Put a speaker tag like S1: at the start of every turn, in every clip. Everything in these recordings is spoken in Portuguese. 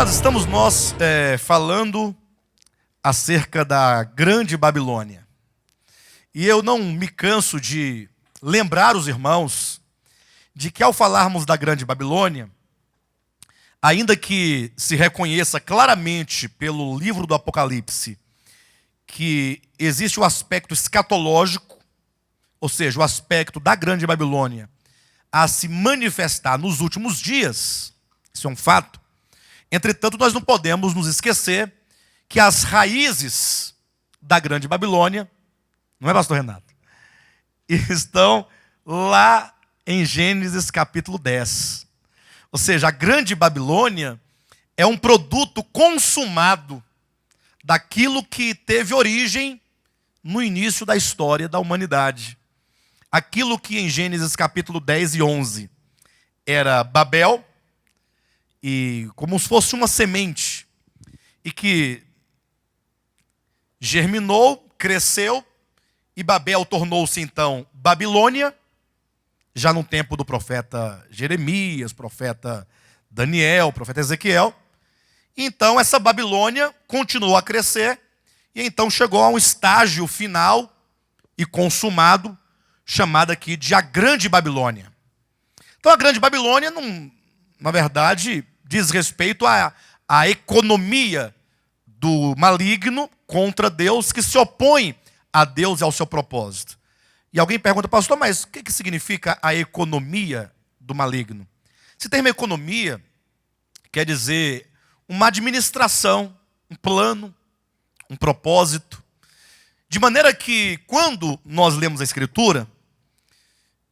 S1: Amados, estamos nós falando acerca da Grande Babilônia. E eu não me canso de lembrar os irmãos de que ao falarmos da Grande Babilônia, ainda que se reconheça claramente pelo livro do Apocalipse que existe o aspecto escatológico, ou seja, o aspecto da Grande Babilônia a se manifestar nos últimos dias, isso é um fato. Entretanto, nós não podemos nos esquecer que as raízes da Grande Babilônia, não é, pastor Renato? Estão lá em Gênesis capítulo 10. Ou seja, a Grande Babilônia é um produto consumado daquilo que teve origem no início da história da humanidade. Aquilo que em Gênesis capítulo 10 e 11 era Babel, e como se fosse uma semente, e que germinou, cresceu, e Babel tornou-se então Babilônia, já no tempo do profeta Jeremias, profeta Daniel, profeta Ezequiel. Então essa Babilônia continuou a crescer, e então chegou a um estágio final e consumado, chamado aqui de a Grande Babilônia. Então a Grande Babilônia, na verdade, diz respeito à economia do maligno contra Deus, que se opõe a Deus e ao seu propósito. E alguém pergunta, pastor, mas o que significa a economia do maligno? Esse termo economia quer dizer uma administração, um plano, um propósito. De maneira que quando nós lemos a Escritura,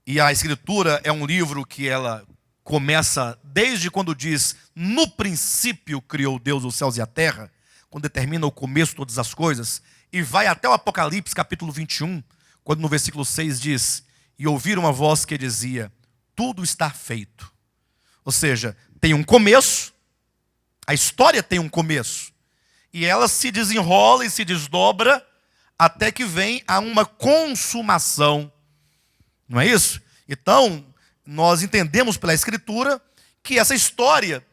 S1: e a Escritura é um livro que ela começa desde quando diz, no princípio criou Deus os céus e a terra, quando determina o começo de todas as coisas, e vai até o Apocalipse capítulo 21, quando no versículo 6 diz, e ouviram uma voz que dizia, tudo está feito. Ou seja, tem um começo, a história tem um começo, e ela se desenrola e se desdobra, até que vem a uma consumação. Não é isso? Então, nós entendemos pela Escritura que essa história,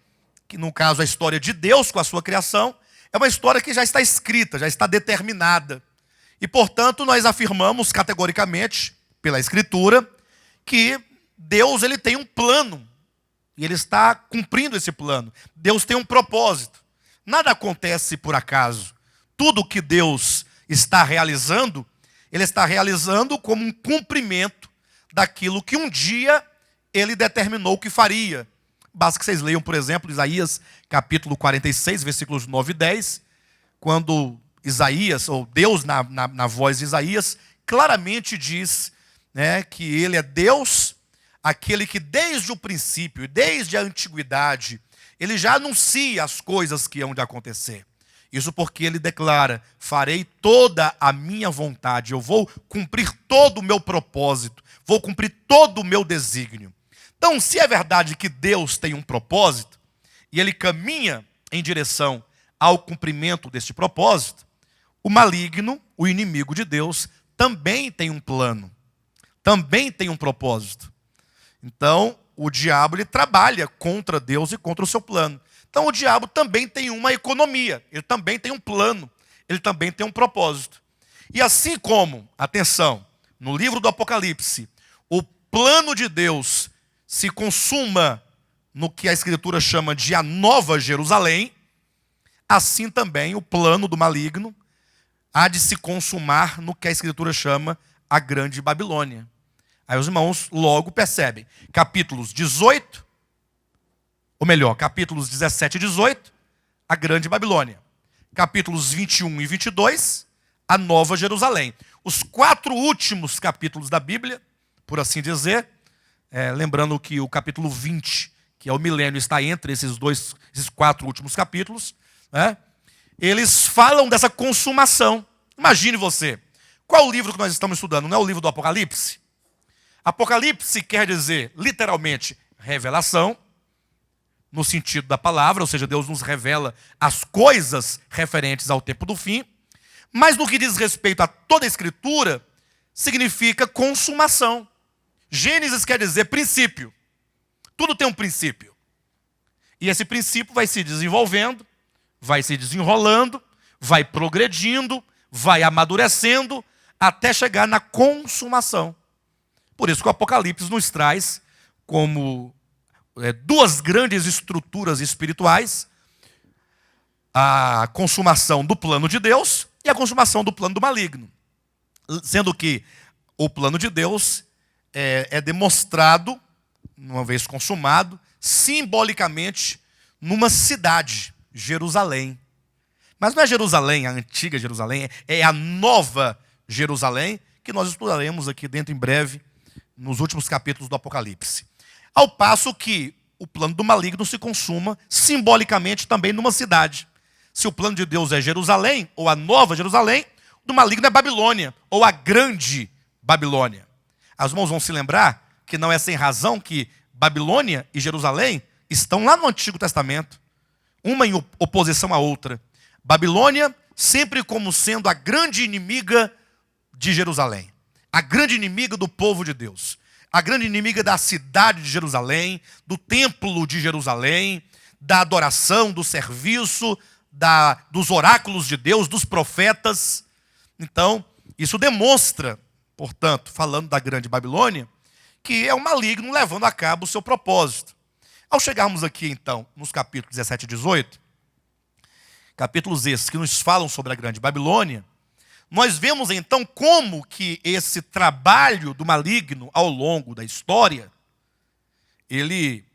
S1: que no caso a história de Deus com a sua criação, é uma história que já está escrita, já está determinada. E, portanto, nós afirmamos categoricamente, pela Escritura, que Deus ele tem um plano. E ele está cumprindo esse plano. Deus tem um propósito. Nada acontece por acaso. Tudo que Deus está realizando, ele está realizando como um cumprimento daquilo que um dia ele determinou que faria. Basta que vocês leiam, por exemplo, Isaías capítulo 46, versículos 9 e 10, quando Isaías, ou Deus na voz de Isaías, claramente diz, né, que ele é Deus, aquele que desde o princípio, desde a antiguidade, ele já anuncia as coisas que hão de acontecer. Isso porque ele declara, farei toda a minha vontade, eu vou cumprir todo o meu propósito, vou cumprir todo o meu desígnio. Então, se é verdade que Deus tem um propósito, e ele caminha em direção ao cumprimento deste propósito, o maligno, o inimigo de Deus, também tem um plano, também tem um propósito. Então, o diabo ele trabalha contra Deus e contra o seu plano. Então, o diabo também tem uma economia, ele também tem um plano, ele também tem um propósito. E assim como, atenção, no livro do Apocalipse, o plano de Deus se consuma no que a Escritura chama de a Nova Jerusalém, assim também o plano do maligno há de se consumar no que a Escritura chama a Grande Babilônia. Aí os irmãos logo percebem, capítulos 18, ou melhor, capítulos 17 e 18, a Grande Babilônia. Capítulos 21 e 22, a Nova Jerusalém. Os 4 últimos capítulos da Bíblia, por assim dizer, lembrando que o capítulo 20, que é o milênio, está entre esses 4 últimos capítulos, né? Eles falam dessa consumação. Imagine você, qual o livro que nós estamos estudando? Não é o livro do Apocalipse? Apocalipse quer dizer, literalmente, revelação, no sentido da palavra, ou seja, Deus nos revela as coisas referentes ao tempo do fim, mas no que diz respeito a toda a Escritura, significa consumação. Gênesis quer dizer princípio. Tudo tem um princípio. E esse princípio vai se desenvolvendo, vai se desenrolando, vai progredindo, vai amadurecendo, até chegar na consumação. Por isso que o Apocalipse nos traz como duas grandes estruturas espirituais: a consumação do plano de Deus e a consumação do plano do maligno. Sendo que o plano de Deus é demonstrado, uma vez consumado, simbolicamente numa cidade, Jerusalém. Mas não é Jerusalém, a antiga Jerusalém, é a nova Jerusalém, que nós estudaremos aqui dentro em breve, nos últimos capítulos do Apocalipse. Ao passo que o plano do maligno se consuma simbolicamente também numa cidade. Se o plano de Deus é Jerusalém, ou a nova Jerusalém, o do maligno é Babilônia, ou a grande Babilônia. Os irmãos vão se lembrar que não é sem razão que Babilônia e Jerusalém estão lá no Antigo Testamento, uma em oposição à outra. Babilônia sempre como sendo a grande inimiga de Jerusalém, a grande inimiga do povo de Deus, a grande inimiga da cidade de Jerusalém, do templo de Jerusalém, da adoração, do serviço, dos oráculos de Deus, dos profetas. Então, isso demonstra, portanto, falando da grande Babilônia, que é o maligno levando a cabo o seu propósito. Ao chegarmos aqui, então, nos capítulos 17 e 18, capítulos esses que nos falam sobre a grande Babilônia, nós vemos então como que esse trabalho do maligno ao longo da história, ele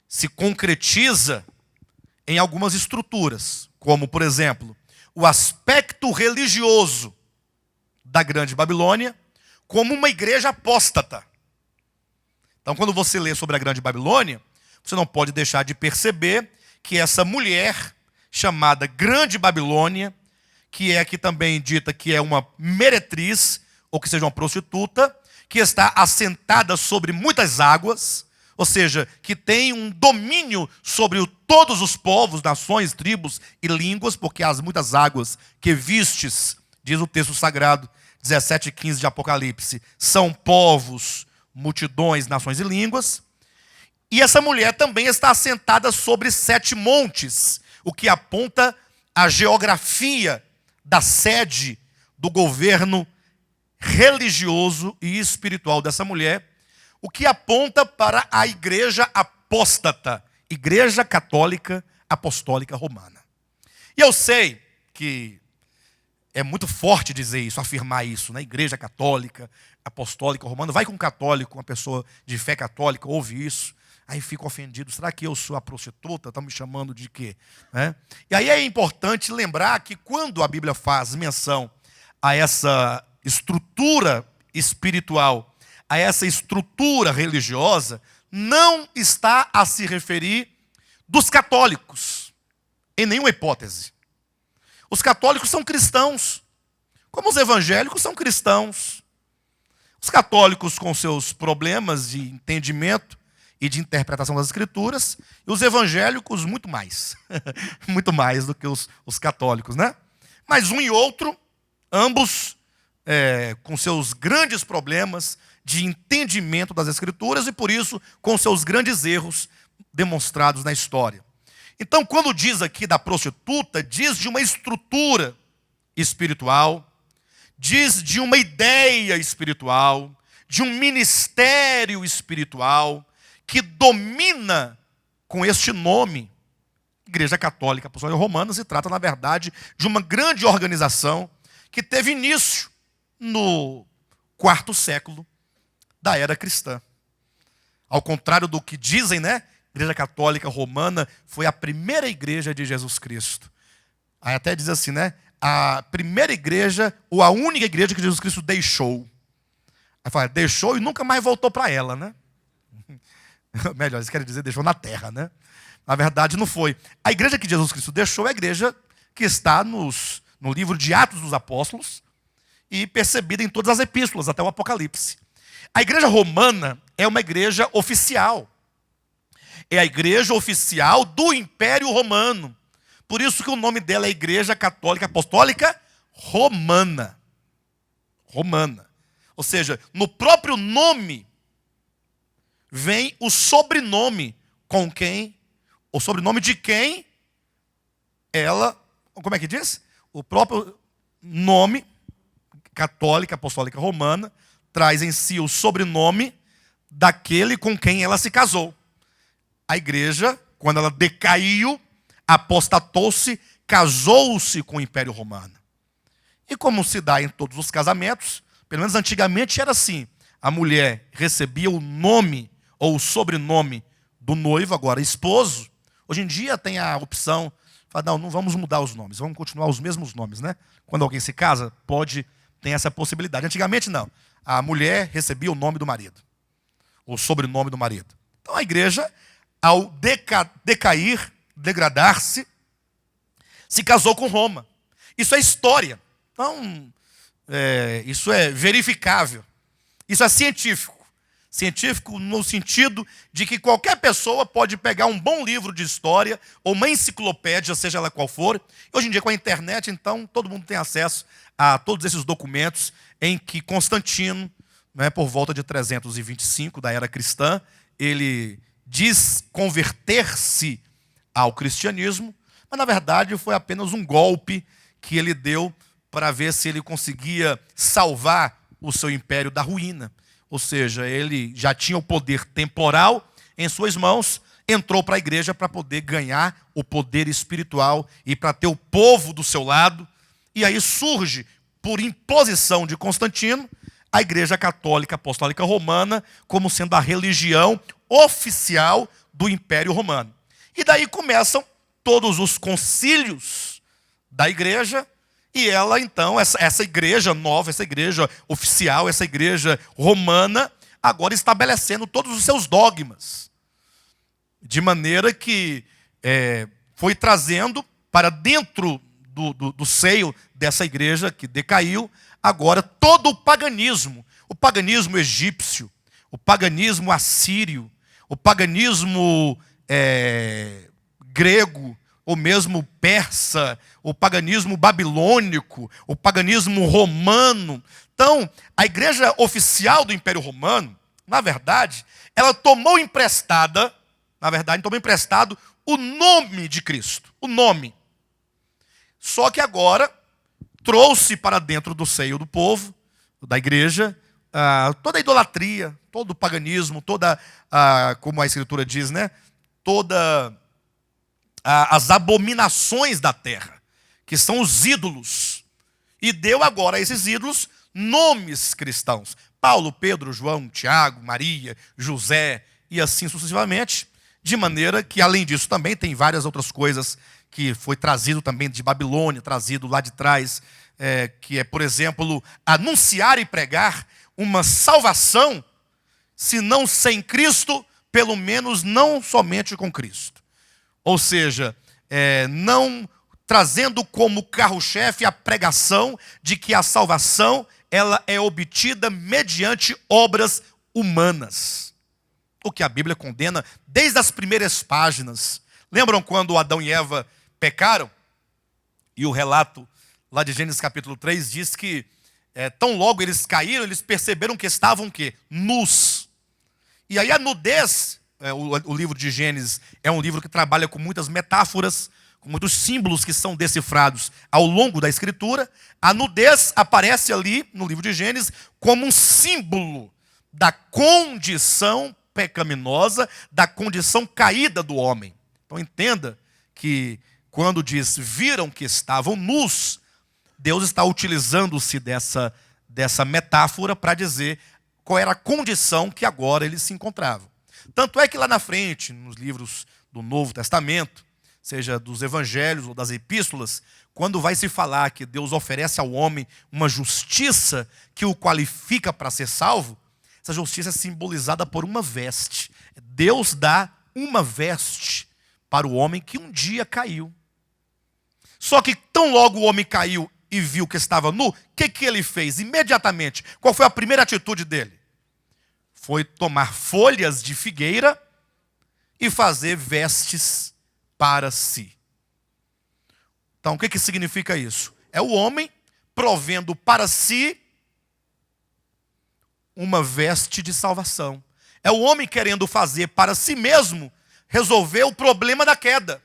S1: se concretiza em algumas estruturas, como, por exemplo, o aspecto religioso da grande Babilônia, como uma igreja apóstata. Então, quando você lê sobre a grande Babilônia, você não pode deixar de perceber que essa mulher chamada Grande Babilônia, que é aqui também dita que é uma meretriz, ou que seja uma prostituta, que está assentada sobre muitas águas, ou seja, que tem um domínio sobre todos os povos, nações, tribos e línguas, porque as muitas águas que vistes, diz o texto sagrado, 17 e 15 de Apocalipse, são povos, multidões, nações e línguas. E essa mulher também está assentada sobre 7 montes, o que aponta a geografia da sede do governo religioso e espiritual dessa mulher, o que aponta para a igreja apóstata, Igreja Católica Apostólica Romana. E eu sei que é muito forte dizer isso, afirmar isso, né? Igreja Católica Apostólica Romana. Vai com um católico, uma pessoa de fé católica, ouve isso, aí fica ofendido. Será que eu sou a prostituta? Estão me chamando de quê? E aí é importante lembrar que quando a Bíblia faz menção a essa estrutura espiritual, a essa estrutura religiosa, não está a se referir dos católicos, em nenhuma hipótese. Os católicos são cristãos, como os evangélicos são cristãos. Os católicos com seus problemas de entendimento e de interpretação das Escrituras, e os evangélicos muito mais, muito mais do que os católicos, né? Mas um e outro, ambos com seus grandes problemas de entendimento das Escrituras e por isso com seus grandes erros demonstrados na história. Então, quando diz aqui da prostituta, diz de uma estrutura espiritual, diz de uma ideia espiritual, de um ministério espiritual que domina com este nome, Igreja Católica Apostólica Romana. Se trata, na verdade, de uma grande organização que teve início no 4º século da era cristã. Ao contrário do que dizem, né? A Igreja Católica Romana foi a primeira igreja de Jesus Cristo. Aí até diz assim, né? A primeira igreja, ou a única igreja que Jesus Cristo deixou. Aí fala, deixou e nunca mais voltou para ela, né? Melhor, eles querem dizer, deixou na terra, né? Na verdade, não foi. A igreja que Jesus Cristo deixou é a igreja que está no livro de Atos dos Apóstolos e percebida em todas as epístolas, até o Apocalipse. A igreja romana é uma igreja oficial. É a igreja oficial do Império Romano. Por isso que o nome dela é Igreja Católica Apostólica Romana. Romana. Ou seja, no próprio nome vem o sobrenome com quem o sobrenome de quem ela, como é que diz? O próprio nome católica, apostólica romana, traz em si o sobrenome daquele com quem ela se casou. A igreja, quando ela decaiu, apostatou-se, casou-se com o Império Romano. E como se dá em todos os casamentos, pelo menos antigamente era assim, a mulher recebia o nome ou o sobrenome do noivo, agora esposo. Hoje em dia tem a opção, fala, não vamos mudar os nomes, vamos continuar os mesmos nomes, né? Quando alguém se casa, tem essa possibilidade. Antigamente não, a mulher recebia o nome do marido, o sobrenome do marido. Então a igreja, ao decair, degradar-se, se casou com Roma. Isso é história. Então, isso é verificável. Isso é científico. Científico no sentido de que qualquer pessoa pode pegar um bom livro de história ou uma enciclopédia, seja ela qual for. Hoje em dia, com a internet, então, todo mundo tem acesso a todos esses documentos em que Constantino, né, por volta de 325 da era cristã, ele diz converter-se ao cristianismo, mas na verdade foi apenas um golpe que ele deu para ver se ele conseguia salvar o seu império da ruína. Ou seja, ele já tinha o poder temporal em suas mãos, entrou para a igreja para poder ganhar o poder espiritual e para ter o povo do seu lado. E aí surge, por imposição de Constantino, a Igreja Católica Apostólica Romana como sendo a religião oficial do Império Romano. E daí começam todos os concílios da igreja, e ela então, essa igreja nova, essa igreja oficial, essa igreja romana, agora estabelecendo todos os seus dogmas. De maneira que foi trazendo para dentro do seio dessa igreja que decaiu, agora todo o paganismo egípcio, o paganismo assírio, o paganismo grego, ou mesmo persa, o paganismo babilônico, o paganismo romano. Então, a igreja oficial do Império Romano, na verdade, ela tomou emprestado o nome de Cristo, o nome. Só que agora trouxe para dentro do seio do povo, da igreja, toda a idolatria, todo o paganismo, como a Escritura diz, né? As abominações da terra, que são os ídolos. E deu agora a esses ídolos nomes cristãos. Paulo, Pedro, João, Tiago, Maria, José e assim sucessivamente. De maneira que, além disso, também tem várias outras coisas que foi trazido também de Babilônia, trazido lá de trás, que é, por exemplo, anunciar e pregar uma salvação, se não sem Cristo, pelo menos não somente com Cristo. Ou seja, não trazendo como carro-chefe a pregação de que a salvação ela é obtida mediante obras humanas. O que a Bíblia condena desde as primeiras páginas. Lembram quando Adão e Eva pecaram? E o relato lá de Gênesis capítulo 3 diz que tão logo eles caíram, eles perceberam que estavam o quê? Nus. E aí a nudez, o livro de Gênesis é um livro que trabalha com muitas metáforas, com muitos símbolos que são decifrados ao longo da Escritura. A nudez aparece ali no livro de Gênesis como um símbolo da condição pecaminosa, da condição caída do homem. Então entenda que quando diz viram que estavam nus, Deus está utilizando-se dessa metáfora para dizer qual era a condição que agora eles se encontravam. Tanto é que lá na frente, nos livros do Novo Testamento, seja dos evangelhos ou das epístolas, quando vai se falar que Deus oferece ao homem uma justiça que o qualifica para ser salvo, essa justiça é simbolizada por uma veste. Deus dá uma veste para o homem que um dia caiu. Só que tão logo o homem caiu e viu que estava nu, o que ele fez? Imediatamente, qual foi a primeira atitude dele? Foi tomar folhas de figueira e fazer vestes para si. Então, o que significa isso? É o homem provendo para si uma veste de salvação. É o homem querendo fazer para si mesmo resolver o problema da queda.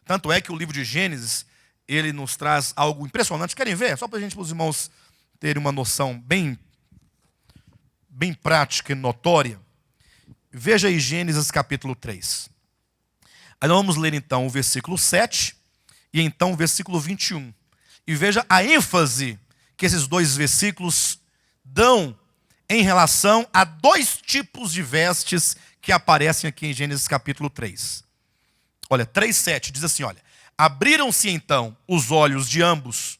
S1: Tanto é que o livro de Gênesis, ele nos traz algo impressionante. Querem ver? Só para os irmãos terem uma noção bem prática e notória. Veja aí Gênesis capítulo 3. Aí nós vamos ler então o versículo 7 e então o versículo 21. E veja a ênfase que esses dois versículos dão em relação a dois tipos de vestes que aparecem aqui em Gênesis capítulo 3. Olha, 3:7 diz assim, olha: abriram-se então os olhos de ambos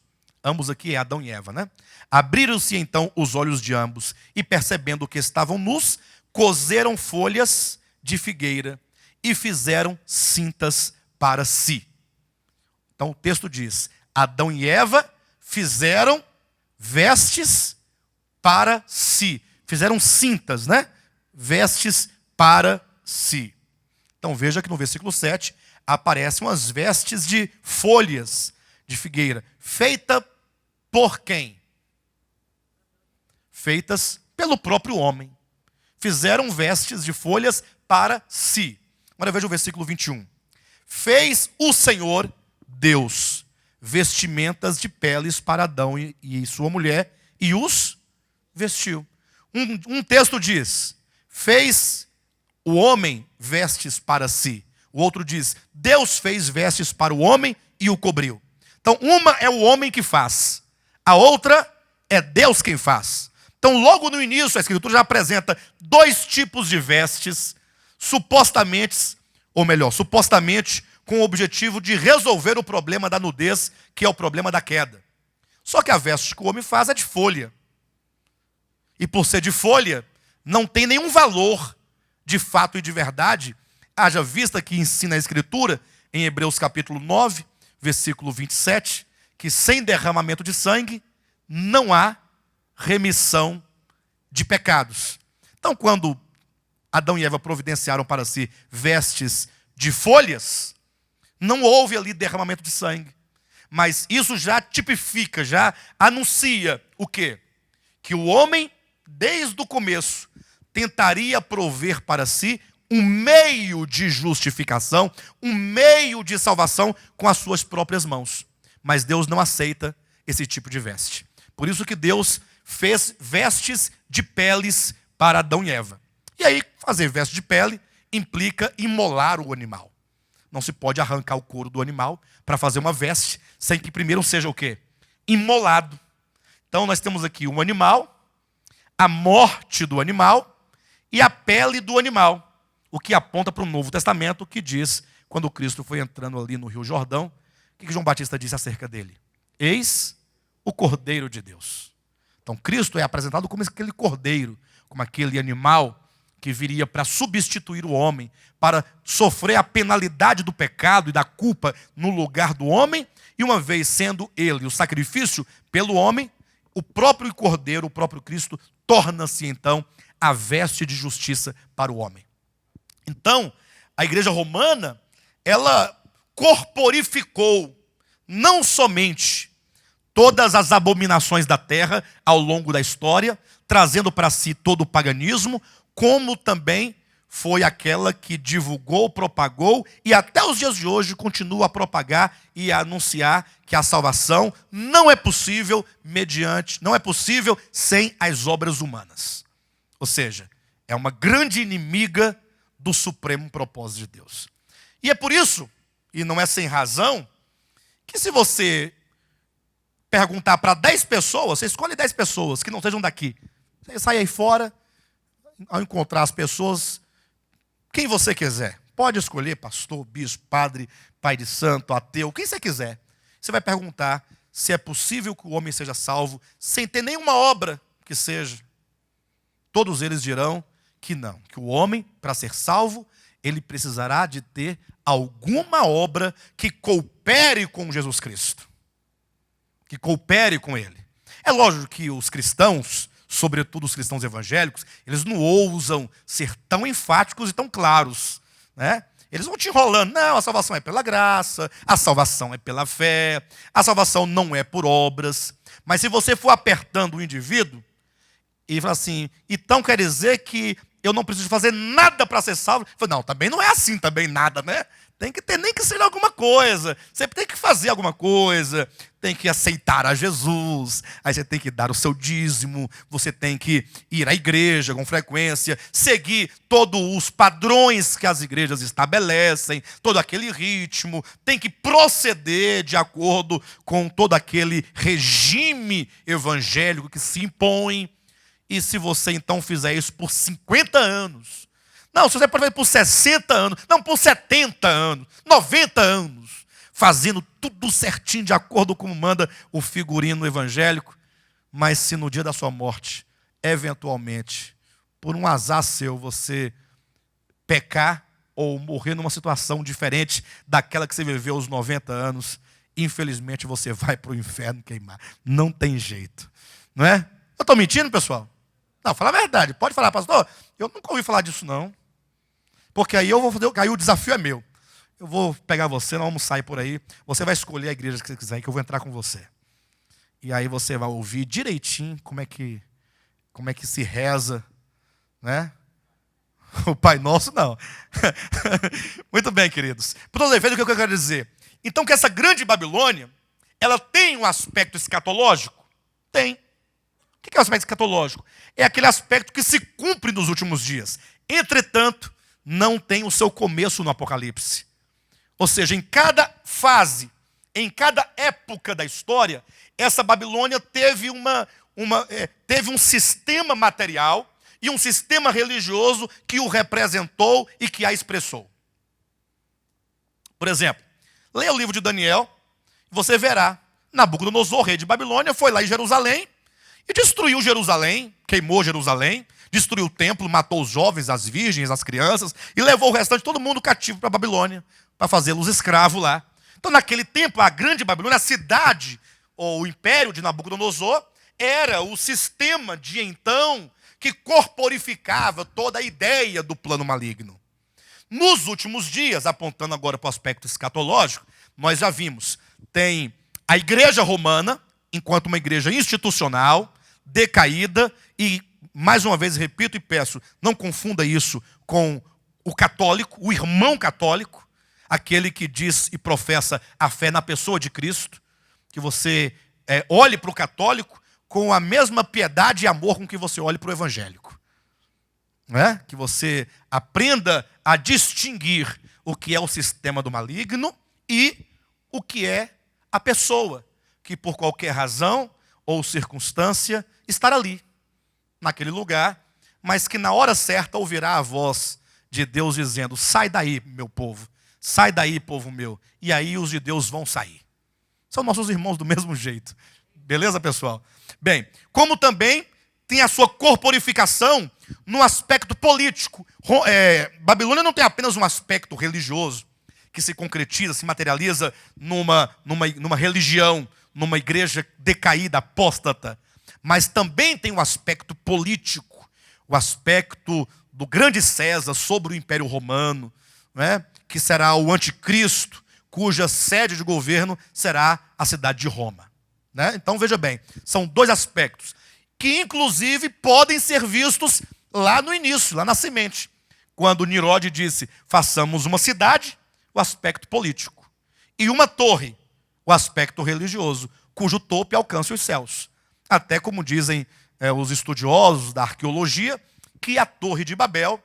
S1: aqui é Adão e Eva, né? Abriram-se então os olhos de ambos e, percebendo que estavam nus, coseram folhas de figueira e fizeram cintas para si. Então o texto diz: Adão e Eva fizeram vestes para si. Fizeram cintas, né? Vestes para si. Então veja que no versículo 7 aparecem umas vestes de folhas de figueira. Feita por quem? Feitas pelo próprio homem. Fizeram vestes de folhas para si. Agora veja o versículo 21. Fez o Senhor Deus vestimentas de peles para Adão e sua mulher e os vestiu. Um texto diz: fez o homem vestes para si. O outro diz: Deus fez vestes para o homem e o cobriu. Então uma é o homem que faz, a outra é Deus quem faz. Então logo no início a Escritura já apresenta dois tipos de vestes, supostamente com o objetivo de resolver o problema da nudez, que é o problema da queda. Só que a veste que o homem faz é de folha. E por ser de folha, não tem nenhum valor de fato e de verdade, haja vista que ensina a Escritura, em Hebreus capítulo 9, versículo 27, que sem derramamento de sangue não há remissão de pecados. Então, quando Adão e Eva providenciaram para si vestes de folhas, não houve ali derramamento de sangue. Mas isso já tipifica, já anuncia o quê? Que o homem, desde o começo, tentaria prover para si um meio de justificação, um meio de salvação com as suas próprias mãos. Mas Deus não aceita esse tipo de veste. Por isso que Deus fez vestes de peles para Adão e Eva. E aí, fazer veste de pele implica imolar o animal. Não se pode arrancar o couro do animal para fazer uma veste sem que primeiro seja o quê? Imolado. Então nós temos aqui um animal, a morte do animal e a pele do animal. O que aponta para o Novo Testamento, que diz, quando Cristo foi entrando ali no Rio Jordão, o que João Batista disse acerca dele? Eis o Cordeiro de Deus. Então Cristo é apresentado como aquele cordeiro, como aquele animal que viria para substituir o homem, para sofrer a penalidade do pecado e da culpa no lugar do homem, e uma vez sendo ele o sacrifício pelo homem, o próprio cordeiro, o próprio Cristo, torna-se então a veste de justiça para o homem. Então, a igreja romana, ela corporificou não somente todas as abominações da terra ao longo da história, trazendo para si todo o paganismo, como também foi aquela que divulgou, propagou e até os dias de hoje continua a propagar e a anunciar que a salvação não é possível sem as obras humanas. Ou seja, é uma grande inimiga do supremo propósito de Deus. E é por isso, e não é sem razão, que se você perguntar para 10 pessoas, você escolhe 10 pessoas que não sejam daqui, você sai aí fora, ao encontrar as pessoas, quem você quiser, pode escolher pastor, bispo, padre, pai de santo, ateu, quem você quiser. Você vai perguntar se é possível que o homem seja salvo sem ter nenhuma obra que seja. Todos eles dirão que não, que o homem, para ser salvo, ele precisará de ter alguma obra que coopere com Jesus Cristo, que coopere com ele. É lógico que os cristãos, sobretudo os cristãos evangélicos, eles não ousam ser tão enfáticos e tão claros, né? Eles vão te enrolando. Não, a salvação é pela graça, a salvação é pela fé, a salvação não é por obras. Mas se você for apertando o indivíduo e falar assim, então quer dizer que eu não preciso fazer nada para ser salvo. Eu falei, não, também não é assim, também nada, né? Tem que ter nem que ser alguma coisa. Você tem que fazer alguma coisa. Tem que aceitar a Jesus. Aí você tem que dar o seu dízimo. Você tem que ir à igreja com frequência. Seguir todos os padrões que as igrejas estabelecem. Todo aquele ritmo. Tem que proceder de acordo com todo aquele regime evangélico que se impõe. E se você então fizer isso por 50 anos... Não, se você pode fazer por 60 anos, não, por 70 anos, 90 anos, fazendo tudo certinho de acordo com como manda o figurino evangélico, mas se no dia da sua morte, eventualmente, por um azar seu, você pecar ou morrer numa situação diferente daquela que você viveu aos 90 anos, infelizmente você vai para o inferno queimar. Não tem jeito, não é? Eu estou mentindo, pessoal? Não, fala a verdade. Pode falar, pastor, eu nunca ouvi falar disso, não. Porque aí eu vou fazer, aí o desafio é meu. Eu vou pegar você, nós vamos sair por aí. Você vai escolher a igreja que você quiser, que eu vou entrar com você. E aí você vai ouvir direitinho como é que se reza, né? O Pai Nosso, não. Muito bem, queridos. Por todo efeito, o que eu quero dizer? Então que essa grande Babilônia, ela tem um aspecto escatológico? Tem. O que é o aspecto escatológico? É aquele aspecto que se cumpre nos últimos dias. Entretanto, não tem o seu começo no Apocalipse. Ou seja, em cada fase, em cada época da história, essa Babilônia teve teve um sistema material e um sistema religioso que o representou e que a expressou. Por exemplo, leia o livro de Daniel, você verá, Nabucodonosor, rei de Babilônia, foi lá em Jerusalém e destruiu Jerusalém, queimou Jerusalém, destruiu o templo, matou os jovens, as virgens, as crianças, e levou o restante, todo mundo cativo para a Babilônia, para fazê-los escravos lá. Então, naquele tempo, a grande Babilônia, a cidade, ou o império de Nabucodonosor, era o sistema de então, que corporificava toda a ideia do plano maligno. Nos últimos dias, apontando agora para o aspecto escatológico, nós já vimos, tem a igreja romana, enquanto uma igreja institucional, decaída e, mais uma vez, repito e peço, não confunda isso com o católico, o irmão católico, aquele que diz e professa a fé na pessoa de Cristo, que você olhe para o católico com a mesma piedade e amor com que você olhe para o evangélico. Que você aprenda a distinguir o que é o sistema do maligno e o que é a pessoa, que por qualquer razão ou circunstância estará ali, naquele lugar, mas que na hora certa ouvirá a voz de Deus dizendo, sai daí, meu povo, sai daí, povo meu, e aí os de Deus vão sair. São nossos irmãos do mesmo jeito. Beleza, pessoal? Bem, como também tem a sua corporificação no aspecto político. Babilônia não tem apenas um aspecto religioso, que se concretiza, se materializa numa religião, numa igreja decaída, apóstata, mas também tem um aspecto político, o aspecto do grande César sobre o Império Romano, que será o anticristo, cuja sede de governo será a cidade de Roma. Então veja bem, são dois aspectos, que inclusive podem ser vistos lá no início, lá na semente, quando Nirode disse, façamos uma cidade, o aspecto político, e uma torre, o aspecto religioso, cujo topo alcança os céus. Até como dizem os estudiosos da arqueologia, que a Torre de Babel,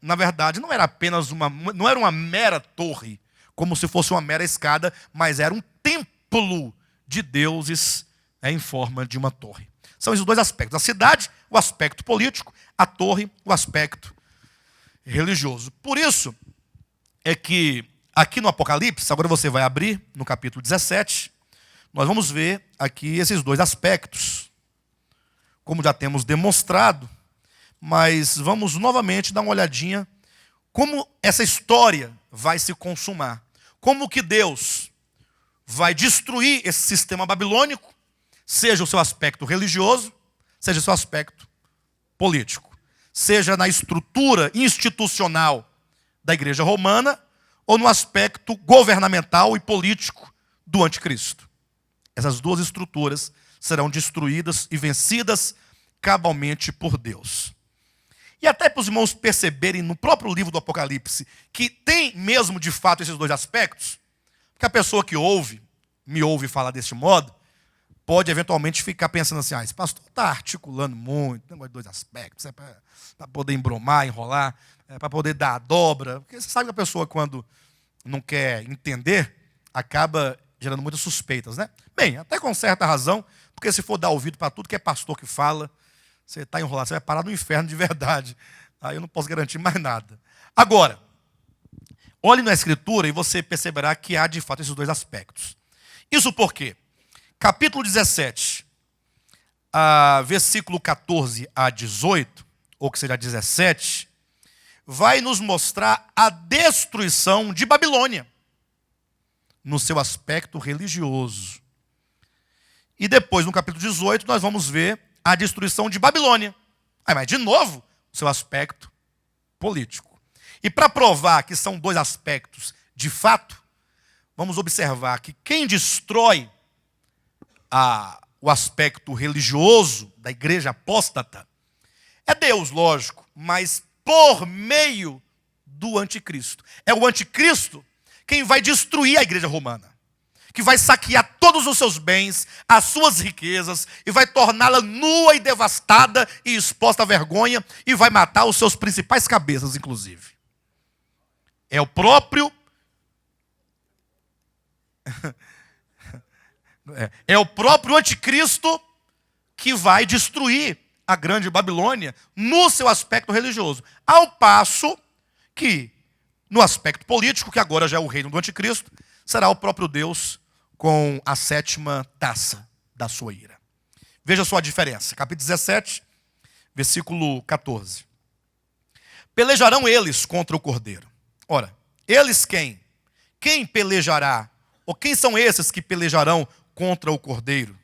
S1: na verdade, não era apenas não era uma mera torre, como se fosse uma mera escada, mas era um templo de deuses em forma de uma torre. São esses dois aspectos. A cidade, o aspecto político, a torre, o aspecto religioso. Por isso é que aqui no Apocalipse, agora você vai abrir no capítulo 17, nós vamos ver aqui esses dois aspectos, como já temos demonstrado, mas vamos novamente dar uma olhadinha como essa história vai se consumar. Como que Deus vai destruir esse sistema babilônico, seja o seu aspecto religioso, seja o seu aspecto político, seja na estrutura institucional da igreja romana, ou no aspecto governamental e político do anticristo. Essas duas estruturas serão destruídas e vencidas cabalmente por Deus. E até para os irmãos perceberem no próprio livro do Apocalipse que tem mesmo de fato esses dois aspectos, porque a pessoa que me ouve falar deste modo, pode eventualmente ficar pensando assim, esse pastor está articulando muito, negócio de dois aspectos, é para poder embromar, enrolar, é para poder dar a dobra. Porque você sabe que a pessoa, quando não quer entender, acaba gerando muitas suspeitas, né? Bem, até com certa razão, porque se for dar ouvido para tudo que é pastor que fala, você está enrolado, você vai parar no inferno de verdade. Aí eu não posso garantir mais nada. Agora, olhe na Escritura e você perceberá que há de fato esses dois aspectos. Isso por quê? Capítulo 17, versículo 14 a 18, ou que seja 17, vai nos mostrar a destruição de Babilônia, no seu aspecto religioso. E depois, no capítulo 18, nós vamos ver a destruição de Babilônia. Mas, de novo, o seu aspecto político. E para provar que são dois aspectos de fato, vamos observar que quem destrói o aspecto religioso da igreja apóstata é Deus, lógico, mas por meio do anticristo. É o anticristo quem vai destruir a igreja romana, que vai saquear todos os seus bens, as suas riquezas, e vai torná-la nua e devastada e exposta à vergonha, e vai matar os seus principais cabeças, inclusive. É o próprio anticristo que vai destruir a grande Babilônia no seu aspecto religioso. Ao passo que, no aspecto político, que agora já é o reino do anticristo, será o próprio Deus com a 7ª taça da sua ira. Veja só a diferença. Capítulo 17, versículo 14. Pelejarão eles contra o Cordeiro. Ora, eles quem? Quem pelejará? Ou quem são esses que pelejarão contra o Cordeiro?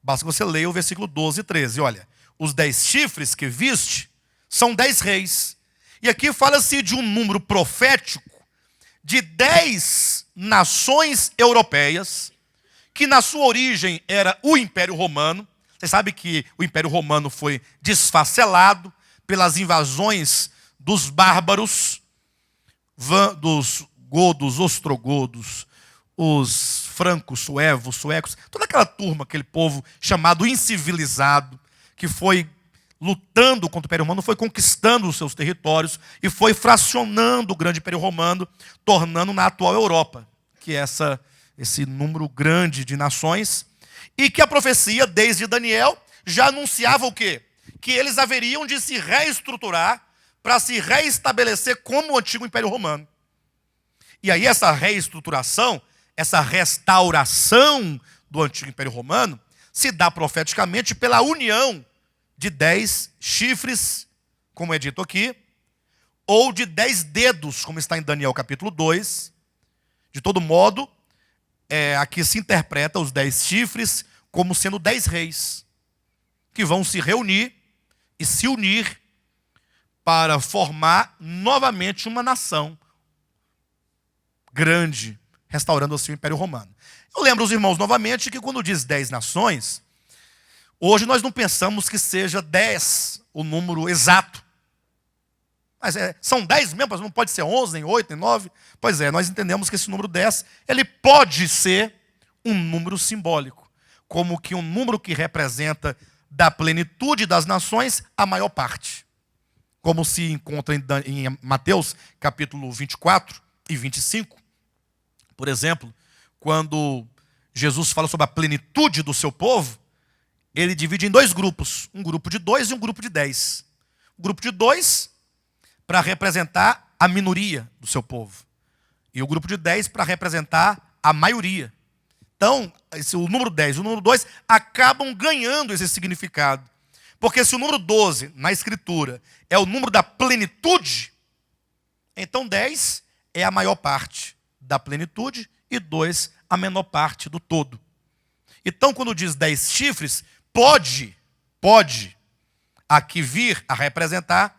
S1: Basta que você leia o versículo 12 e 13. Olha, os 10 chifres que viste são 10 reis. E aqui fala-se de um número profético de 10 nações europeias, que na sua origem era o Império Romano. Você sabe que o Império Romano foi desfacelado pelas invasões dos bárbaros, dos godos, ostrogodos, os francos, suecos, toda aquela turma, aquele povo chamado incivilizado, que foi lutando contra o Império Romano, foi conquistando os seus territórios e foi fracionando o grande Império Romano, tornando na atual Europa, que é esse número grande de nações, e que a profecia, desde Daniel, já anunciava o quê? Que eles haveriam de se reestruturar para se reestabelecer como o antigo Império Romano. E aí essa reestruturação, essa restauração do antigo Império Romano, se dá profeticamente pela união de 10 chifres, como é dito aqui, ou de 10 dedos, como está em Daniel capítulo 2. De todo modo, aqui se interpreta os 10 chifres como sendo 10 reis, que vão se reunir e se unir para formar novamente uma nação grande, restaurando assim o Império Romano. Eu lembro os irmãos novamente que quando diz 10 nações, hoje nós não pensamos que seja 10 o número exato. Mas são 10 mesmo, não pode ser 11, nem 8, nem 9. Pois é, nós entendemos que esse número 10, ele pode ser um número simbólico, como que um número que representa da plenitude das nações a maior parte. Como se encontra em Mateus capítulo 24 e 25. Por exemplo, quando Jesus fala sobre a plenitude do seu povo, ele divide em 2 grupos, um grupo de 2 e um grupo de 10. O grupo de 2 para representar a minoria do seu povo, e o grupo de 10 para representar a maioria. Então, o número 10 e o número 2 acabam ganhando esse significado, porque se o número 12 na Escritura é o número da plenitude, então 10 é a maior parte da plenitude e 2 a menor parte do todo. Então, quando diz 10 chifres, pode aqui vir a representar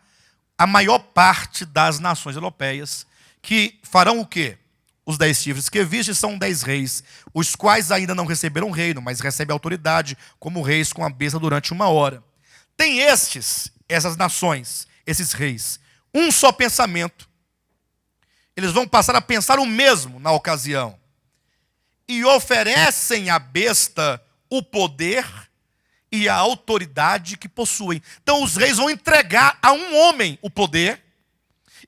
S1: a maior parte das nações europeias, que farão o quê? Os 10 chifres que viste são 10 reis, os quais ainda não receberam reino, mas recebem autoridade como reis com a besta durante 1 hora. Tem essas nações, esses reis, um só pensamento. Eles vão passar a pensar o mesmo na ocasião. E oferecem à besta o poder e a autoridade que possuem. Então os reis vão entregar a um homem o poder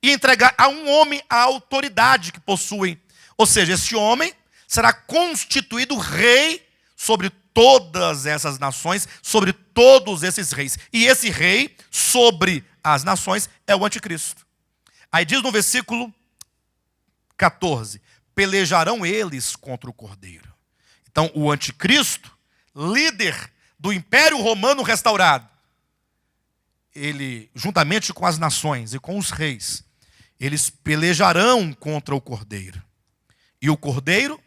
S1: e entregar a um homem a autoridade que possuem. Ou seja, esse homem será constituído rei sobre todas essas nações, sobre todos esses reis. E esse rei sobre as nações é o anticristo. Aí diz no versículo 14, pelejarão eles contra o cordeiro. Então o anticristo, líder do Império Romano restaurado, ele, juntamente com as nações e com os reis, eles pelejarão contra o cordeiro. E o cordeiro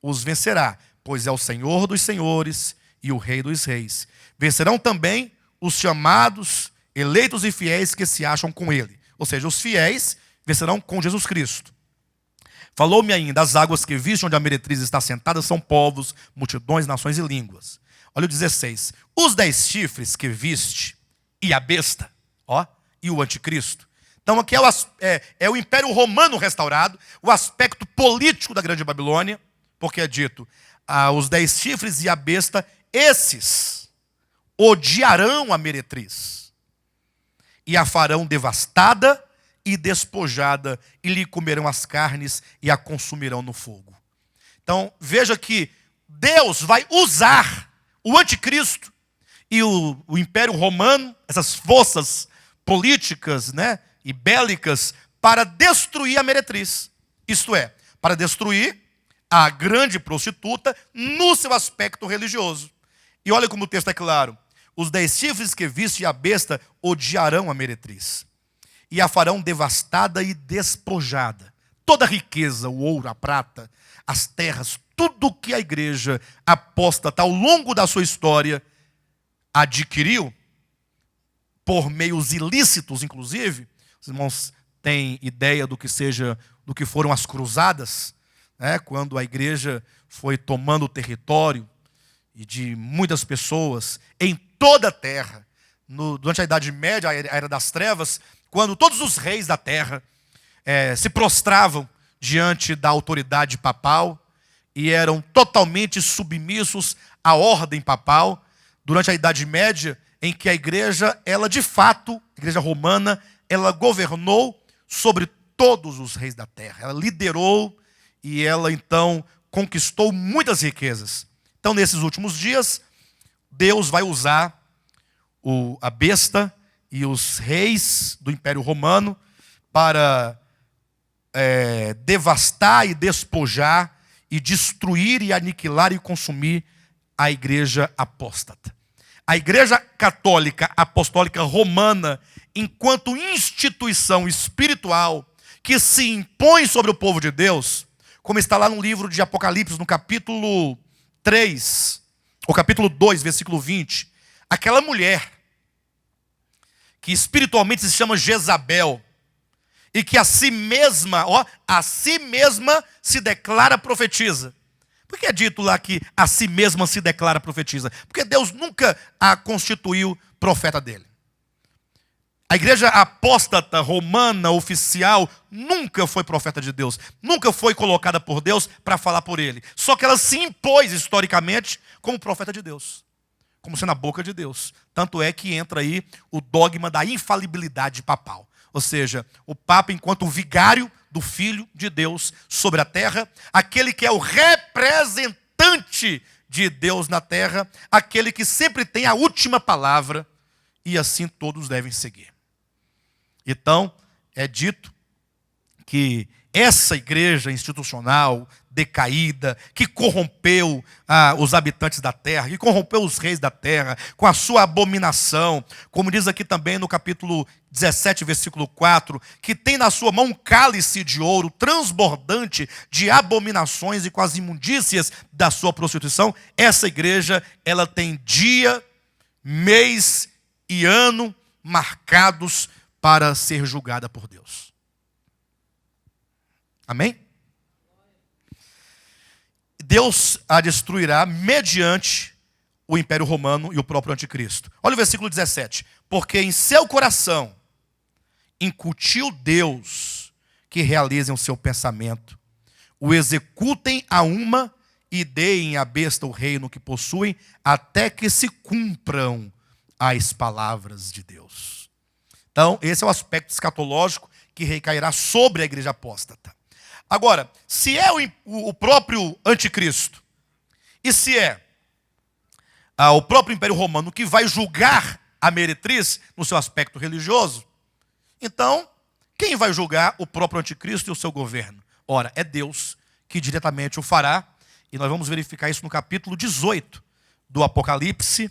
S1: os vencerá, pois é o Senhor dos senhores e o Rei dos reis. Vencerão também os chamados, eleitos e fiéis que se acham com ele. Ou seja, os fiéis vencerão com Jesus Cristo. Falou-me ainda, as águas que viste onde a meretriz está sentada são povos, multidões, nações e línguas. Olha o 16. Os 10 chifres que viste e a besta, e o anticristo. Então aqui é o Império Romano restaurado, o aspecto político da Grande Babilônia, porque é dito, os 10 chifres e a besta, esses odiarão a meretriz e a farão devastada e despojada, e lhe comerão as carnes e a consumirão no fogo. Então veja que Deus vai usar o anticristo e o Império Romano, essas forças políticas, e bélicas, para destruir a meretriz. Isto é, para destruir a grande prostituta no seu aspecto religioso. E olha como o texto é claro. Os 10 chifres que viste e a besta odiarão a meretriz e a farão devastada e despojada. Toda a riqueza, o ouro, a prata, as terras, tudo que a igreja apóstata ao longo da sua história adquiriu, por meios ilícitos, inclusive. Os irmãos têm ideia do que foram as cruzadas, quando a igreja foi tomando o território e de muitas pessoas em toda a terra, durante a Idade Média, a Era das Trevas, quando todos os reis da terra se prostravam diante da autoridade papal e eram totalmente submissos à ordem papal. Durante a Idade Média, em que a igreja, ela de fato, a igreja romana, ela governou sobre todos os reis da terra. Ela liderou e ela então conquistou muitas riquezas. Então nesses últimos dias, Deus vai usar a besta e os reis do Império Romano para devastar e despojar e destruir e aniquilar e consumir a igreja apóstata. A igreja católica apostólica romana, enquanto instituição espiritual que se impõe sobre o povo de Deus, como está lá no livro de Apocalipse, no capítulo 3, ou capítulo 2, versículo 20, aquela mulher que espiritualmente se chama Jezabel, e que a si mesma se declara profetiza. Por que é dito lá que a si mesma se declara profetiza? Porque Deus nunca a constituiu profeta dele. A igreja apóstata romana oficial nunca foi profeta de Deus, nunca foi colocada por Deus para falar por ele. Só que ela se impôs historicamente como profeta de Deus, como sendo a boca de Deus. Tanto é que entra aí o dogma da infalibilidade papal. Ou seja, o Papa enquanto vigário do Filho de Deus sobre a terra, aquele que é o representante de Deus na terra, aquele que sempre tem a última palavra, e assim todos devem seguir. Então, é dito que essa igreja institucional decaída, que corrompeu os habitantes da terra, que corrompeu os reis da terra, com a sua abominação, como diz aqui também no capítulo 17, versículo 4, que tem na sua mão um cálice de ouro transbordante de abominações e com as imundícias da sua prostituição. Essa igreja, ela tem dia, mês e ano marcados para ser julgada por Deus. Amém? Deus a destruirá mediante o Império Romano e o próprio Anticristo. Olha o versículo 17. Porque em seu coração incutiu Deus que realizem o seu pensamento, o executem a uma e deem à besta o reino que possuem, até que se cumpram as palavras de Deus. Então, esse é o aspecto escatológico que recairá sobre a igreja apóstata. Agora, se é o próprio anticristo, e se é o próprio Império Romano que vai julgar a meretriz no seu aspecto religioso, então, quem vai julgar o próprio anticristo e o seu governo? Ora, é Deus que diretamente o fará, e nós vamos verificar isso no capítulo 18 do Apocalipse,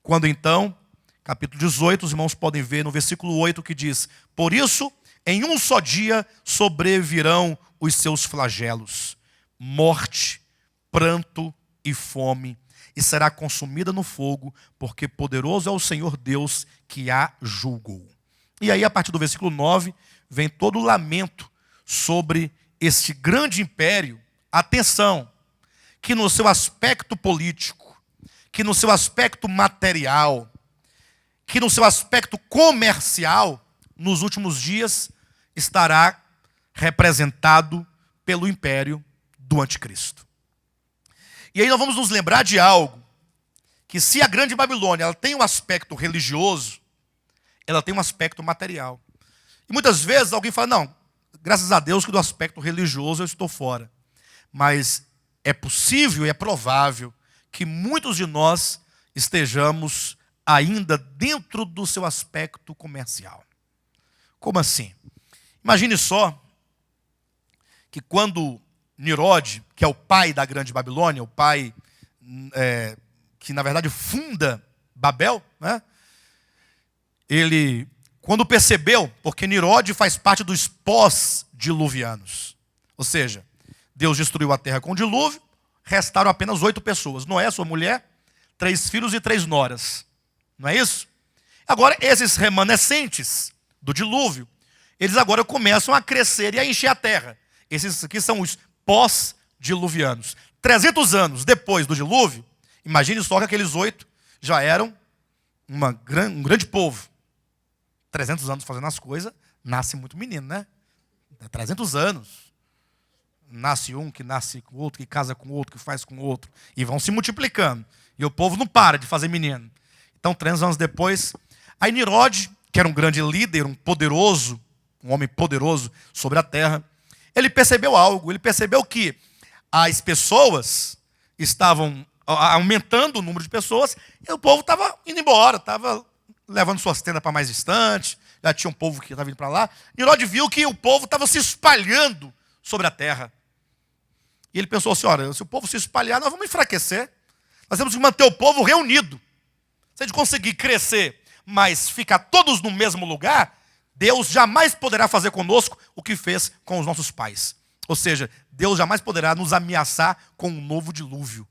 S1: quando então, capítulo 18, os irmãos podem ver no versículo 8 que diz: por isso, em um só dia sobrevirão os seus flagelos, morte, pranto e fome, e será consumida no fogo, porque poderoso é o Senhor Deus que a julgou. E aí, a partir do versículo 9, vem todo o lamento sobre este grande império. Atenção, que no seu aspecto político, que no seu aspecto material, que no seu aspecto comercial, nos últimos dias, estará representado pelo império do anticristo. E aí nós vamos nos lembrar de algo, que se a grande Babilônia ela tem um aspecto religioso, ela tem um aspecto material. E muitas vezes alguém fala, não, graças a Deus que do aspecto religioso eu estou fora. Mas é possível e é provável que muitos de nós estejamos ainda dentro do seu aspecto comercial. Como assim? Imagine só que quando Nirode, que é o pai da grande Babilônia, o pai que na verdade funda Babel, né? Ele, quando percebeu, porque Nirode faz parte dos pós-diluvianos, ou seja, Deus destruiu a terra com o dilúvio, restaram apenas 8 pessoas, Noé, sua mulher, 3 filhos e 3 noras, não é isso? Agora, esses remanescentes do dilúvio, eles agora começam a crescer e a encher a terra. Esses aqui são os pós-diluvianos. 300 anos depois do dilúvio, imagine só que aqueles 8 já eram um grande povo. 300 anos fazendo as coisas, nasce muito menino, né? 300 anos. Nasce um, que nasce com outro, que casa com outro, que faz com outro. E vão se multiplicando. E o povo não para de fazer menino. Então, 300 anos depois, aí Nirode, que era um grande líder, um poderoso, um homem poderoso sobre a terra, ele percebeu algo. Ele percebeu que as pessoas estavam aumentando o número de pessoas e o povo estava indo embora, estava levando suas tendas para mais distante, já tinha um povo que estava indo para lá. Nirode viu que o povo estava se espalhando sobre a terra. E ele pensou assim, olha, se o povo se espalhar, nós vamos enfraquecer. Nós temos que manter o povo reunido. Se a gente conseguir crescer, mas ficar todos no mesmo lugar, Deus jamais poderá fazer conosco o que fez com os nossos pais. Ou seja, Deus jamais poderá nos ameaçar com um novo dilúvio.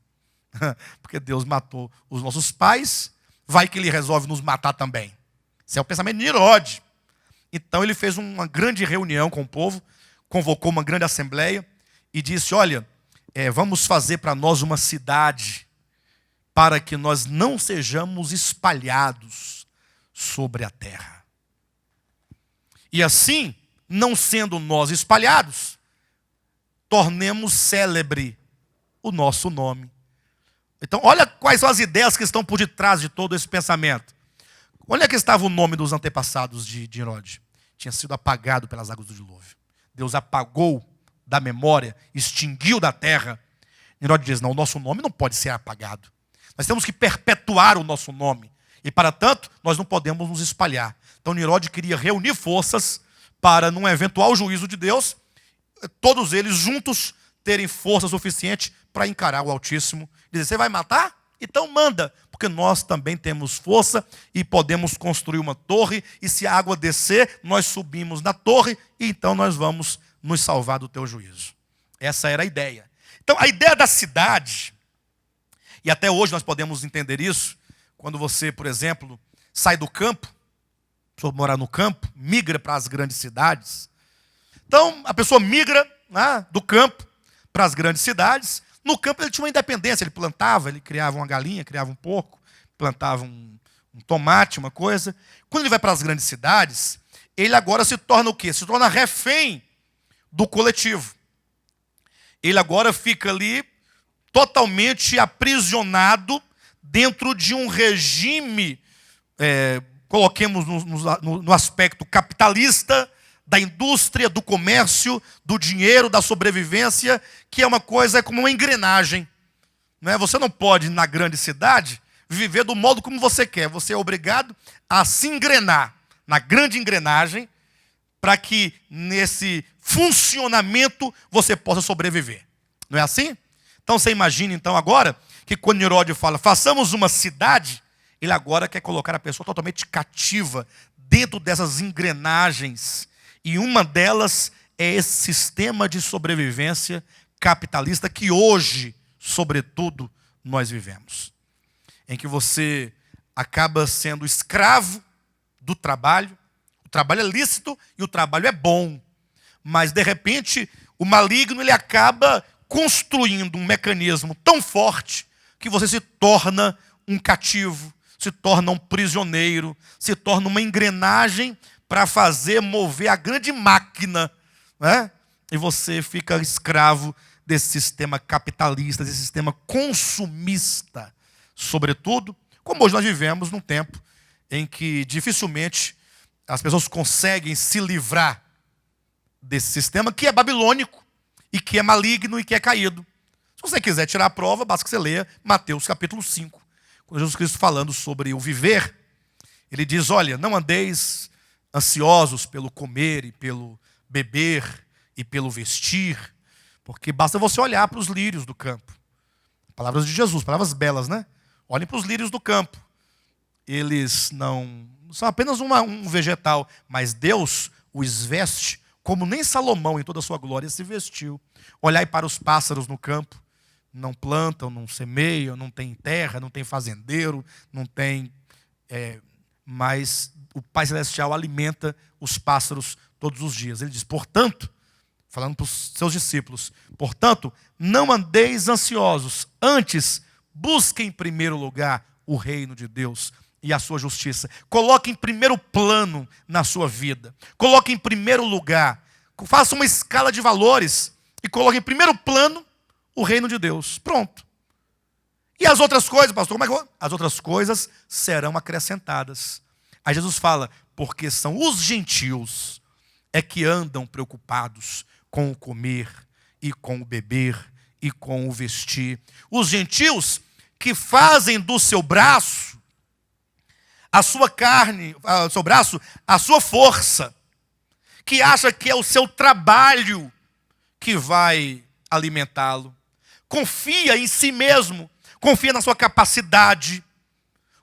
S1: Porque Deus matou os nossos pais, vai que ele resolve nos matar também. Esse é o pensamento de Nirode. Então ele fez uma grande reunião com o povo, convocou uma grande assembleia e disse, olha, vamos fazer para nós uma cidade para que nós não sejamos espalhados sobre a terra. E assim, não sendo nós espalhados, tornemos célebre o nosso nome. Então, olha quais são as ideias que estão por detrás de todo esse pensamento. Onde é que estava o nome dos antepassados de Nirode? Tinha sido apagado pelas águas do dilúvio. Deus apagou da memória, extinguiu da terra. Nirode diz, não, o nosso nome não pode ser apagado. Nós temos que perpetuar o nosso nome. E, para tanto, nós não podemos nos espalhar. Então, Nirode queria reunir forças para, num eventual juízo de Deus, todos eles juntos terem força suficiente para encarar o Altíssimo. Dizer, você vai matar? Então manda, porque nós também temos força e podemos construir uma torre, e se a água descer, nós subimos na torre, e então nós vamos nos salvar do teu juízo. Essa era a ideia. Então, a ideia da cidade, e até hoje nós podemos entender isso, quando você, por exemplo, sai do campo, for morar no campo, migra para as grandes cidades. Então, a pessoa migra, né, do campo para as grandes cidades. No campo ele tinha uma independência, ele plantava, ele criava uma galinha, criava um porco, plantava um tomate, uma coisa. Quando ele vai para as grandes cidades, ele agora se torna o quê? Se torna refém do coletivo. Ele agora fica ali totalmente aprisionado dentro de um regime, coloquemos no aspecto capitalista, da indústria, do comércio, do dinheiro, da sobrevivência, que é uma coisa, é como uma engrenagem. Não é? Você não pode, na grande cidade, viver do modo como você quer. Você é obrigado a se engrenar na grande engrenagem para que nesse funcionamento você possa sobreviver. Não é assim? Então você imagina então agora que quando Herodes fala, façamos uma cidade, ele agora quer colocar a pessoa totalmente cativa dentro dessas engrenagens. E uma delas é esse sistema de sobrevivência capitalista que hoje, sobretudo, nós vivemos. Em que você acaba sendo escravo do trabalho. O trabalho é lícito e o trabalho é bom. Mas, de repente, o maligno ele acaba construindo um mecanismo tão forte que você se torna um cativo, se torna um prisioneiro, se torna uma engrenagem para fazer mover a grande máquina, né? E você fica escravo desse sistema capitalista, desse sistema consumista, sobretudo, como hoje nós vivemos num tempo em que dificilmente as pessoas conseguem se livrar desse sistema que é babilônico, e que é maligno e que é caído. Se você quiser tirar a prova, basta que você leia Mateus capítulo 5. Quando Jesus Cristo falando sobre o viver, ele diz, olha, não andeis ansiosos pelo comer e pelo beber e pelo vestir, porque basta você olhar para os lírios do campo. Palavras de Jesus, palavras belas, né? Olhem para os lírios do campo. Eles não são apenas um vegetal, mas Deus os veste como nem Salomão em toda a sua glória se vestiu. Olhai para os pássaros no campo, não plantam, não semeiam, não tem terra, não tem fazendeiro, não tem... mas o Pai Celestial alimenta os pássaros todos os dias. Ele diz, portanto, falando para os seus discípulos, portanto, não andeis ansiosos, antes busquem em primeiro lugar o reino de Deus e a sua justiça. Coloque em primeiro plano na sua vida. Coloque em primeiro lugar. Faça uma escala de valores e coloque em primeiro plano o reino de Deus. Pronto. E as outras coisas, pastor, como é que... As outras coisas serão acrescentadas. Aí Jesus fala, porque são os gentios é que andam preocupados com o comer e com o beber e com o vestir. Os gentios que fazem do seu braço a sua carne, o seu braço, a sua força, que acha que é o seu trabalho que vai alimentá-lo. Confia em si mesmo, confia na sua capacidade,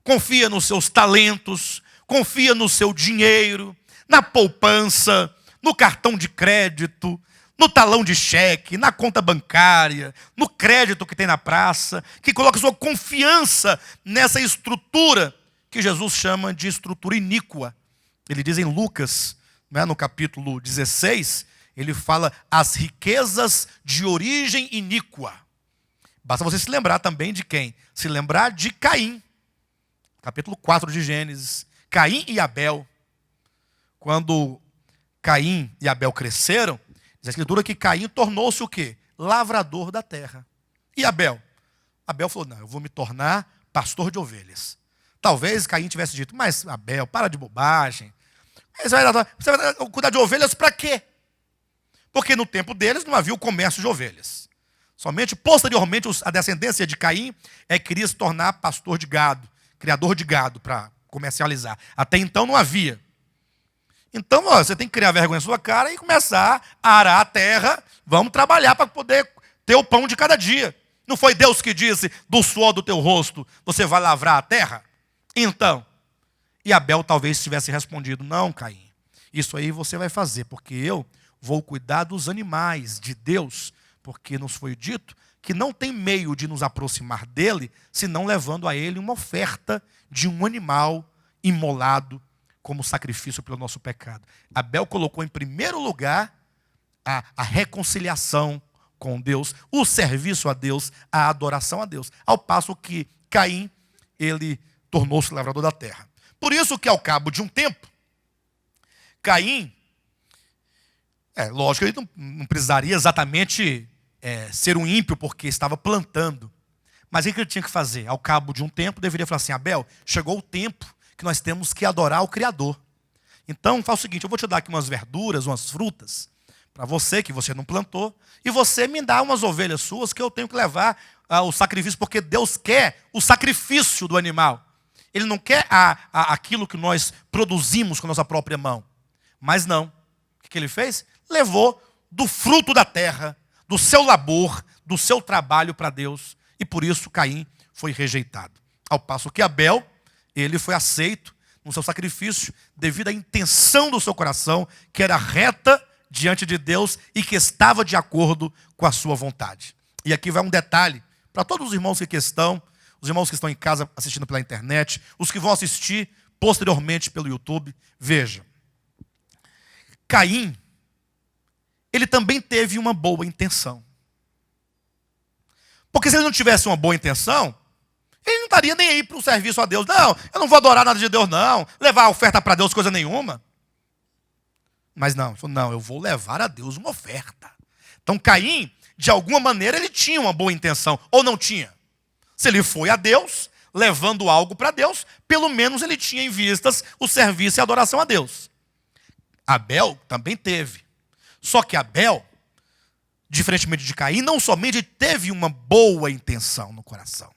S1: confia nos seus talentos, confia no seu dinheiro, na poupança, no cartão de crédito, no talão de cheque, na conta bancária, no crédito que tem na praça, que coloca sua confiança nessa estrutura que Jesus chama de estrutura iníqua. Ele diz em Lucas, né, no capítulo 16, ele fala as riquezas de origem iníqua. Basta você se lembrar também de quem? Se lembrar de Caim. Capítulo 4 de Gênesis. Caim e Abel. Quando Caim e Abel cresceram, diz a Escritura que Caim tornou-se o quê? Lavrador da terra. E Abel? Abel falou, não, eu vou me tornar pastor de ovelhas. Talvez Caim tivesse dito, mas Abel, para de bobagem. Você vai cuidar de ovelhas para quê? Porque no tempo deles não havia o comércio de ovelhas. Somente, posteriormente, a descendência de Caim queria se tornar pastor de gado, criador de gado para comercializar. Até então não havia. Então, você tem que criar vergonha na sua cara e começar a arar a terra. Vamos trabalhar para poder ter o pão de cada dia. Não foi Deus que disse, do suor do teu rosto, você vai lavrar a terra? Então, e Abel talvez tivesse respondido, não, Caim, isso aí você vai fazer, porque eu vou cuidar dos animais de Deus, porque nos foi dito que não tem meio de nos aproximar dele, senão levando a ele uma oferta de um animal imolado como sacrifício pelo nosso pecado. Abel colocou em primeiro lugar a reconciliação com Deus, o serviço a Deus, a adoração a Deus, ao passo que Caim, ele tornou-se lavrador da terra. Por isso que ao cabo de um tempo, Caim, lógico, ele não precisaria exatamente ser um ímpio porque estava plantando. Mas o que ele tinha que fazer? Ao cabo de um tempo, deveria falar assim: Abel, chegou o tempo que nós temos que adorar o Criador. Então, faz o seguinte, eu vou te dar aqui umas verduras, umas frutas, para você, que você não plantou, e você me dá umas ovelhas suas que eu tenho que levar ao sacrifício, porque Deus quer o sacrifício do animal. Ele não quer aquilo que nós produzimos com a nossa própria mão. Mas não. O que ele fez? Levou do fruto da terra, do seu labor, do seu trabalho para Deus. E por isso Caim foi rejeitado. Ao passo que Abel, ele foi aceito no seu sacrifício devido à intenção do seu coração, que era reta diante de Deus e que estava de acordo com a sua vontade. E aqui vai um detalhe para todos os irmãos que estão, os irmãos que estão em casa assistindo pela internet, os que vão assistir posteriormente pelo YouTube. Veja, Caim, ele também teve uma boa intenção. Porque se ele não tivesse uma boa intenção, ele não estaria nem aí para o serviço a Deus. Não, eu não vou adorar nada de Deus, não. Levar a oferta para Deus, coisa nenhuma. Mas não, ele falou, não, eu vou levar a Deus uma oferta. Então Caim, de alguma maneira, ele tinha uma boa intenção. Ou não tinha? Se ele foi a Deus, levando algo para Deus, pelo menos ele tinha em vistas o serviço e a adoração a Deus. Abel também teve. Só que Abel, diferentemente de Caim, não somente teve uma boa intenção no coração.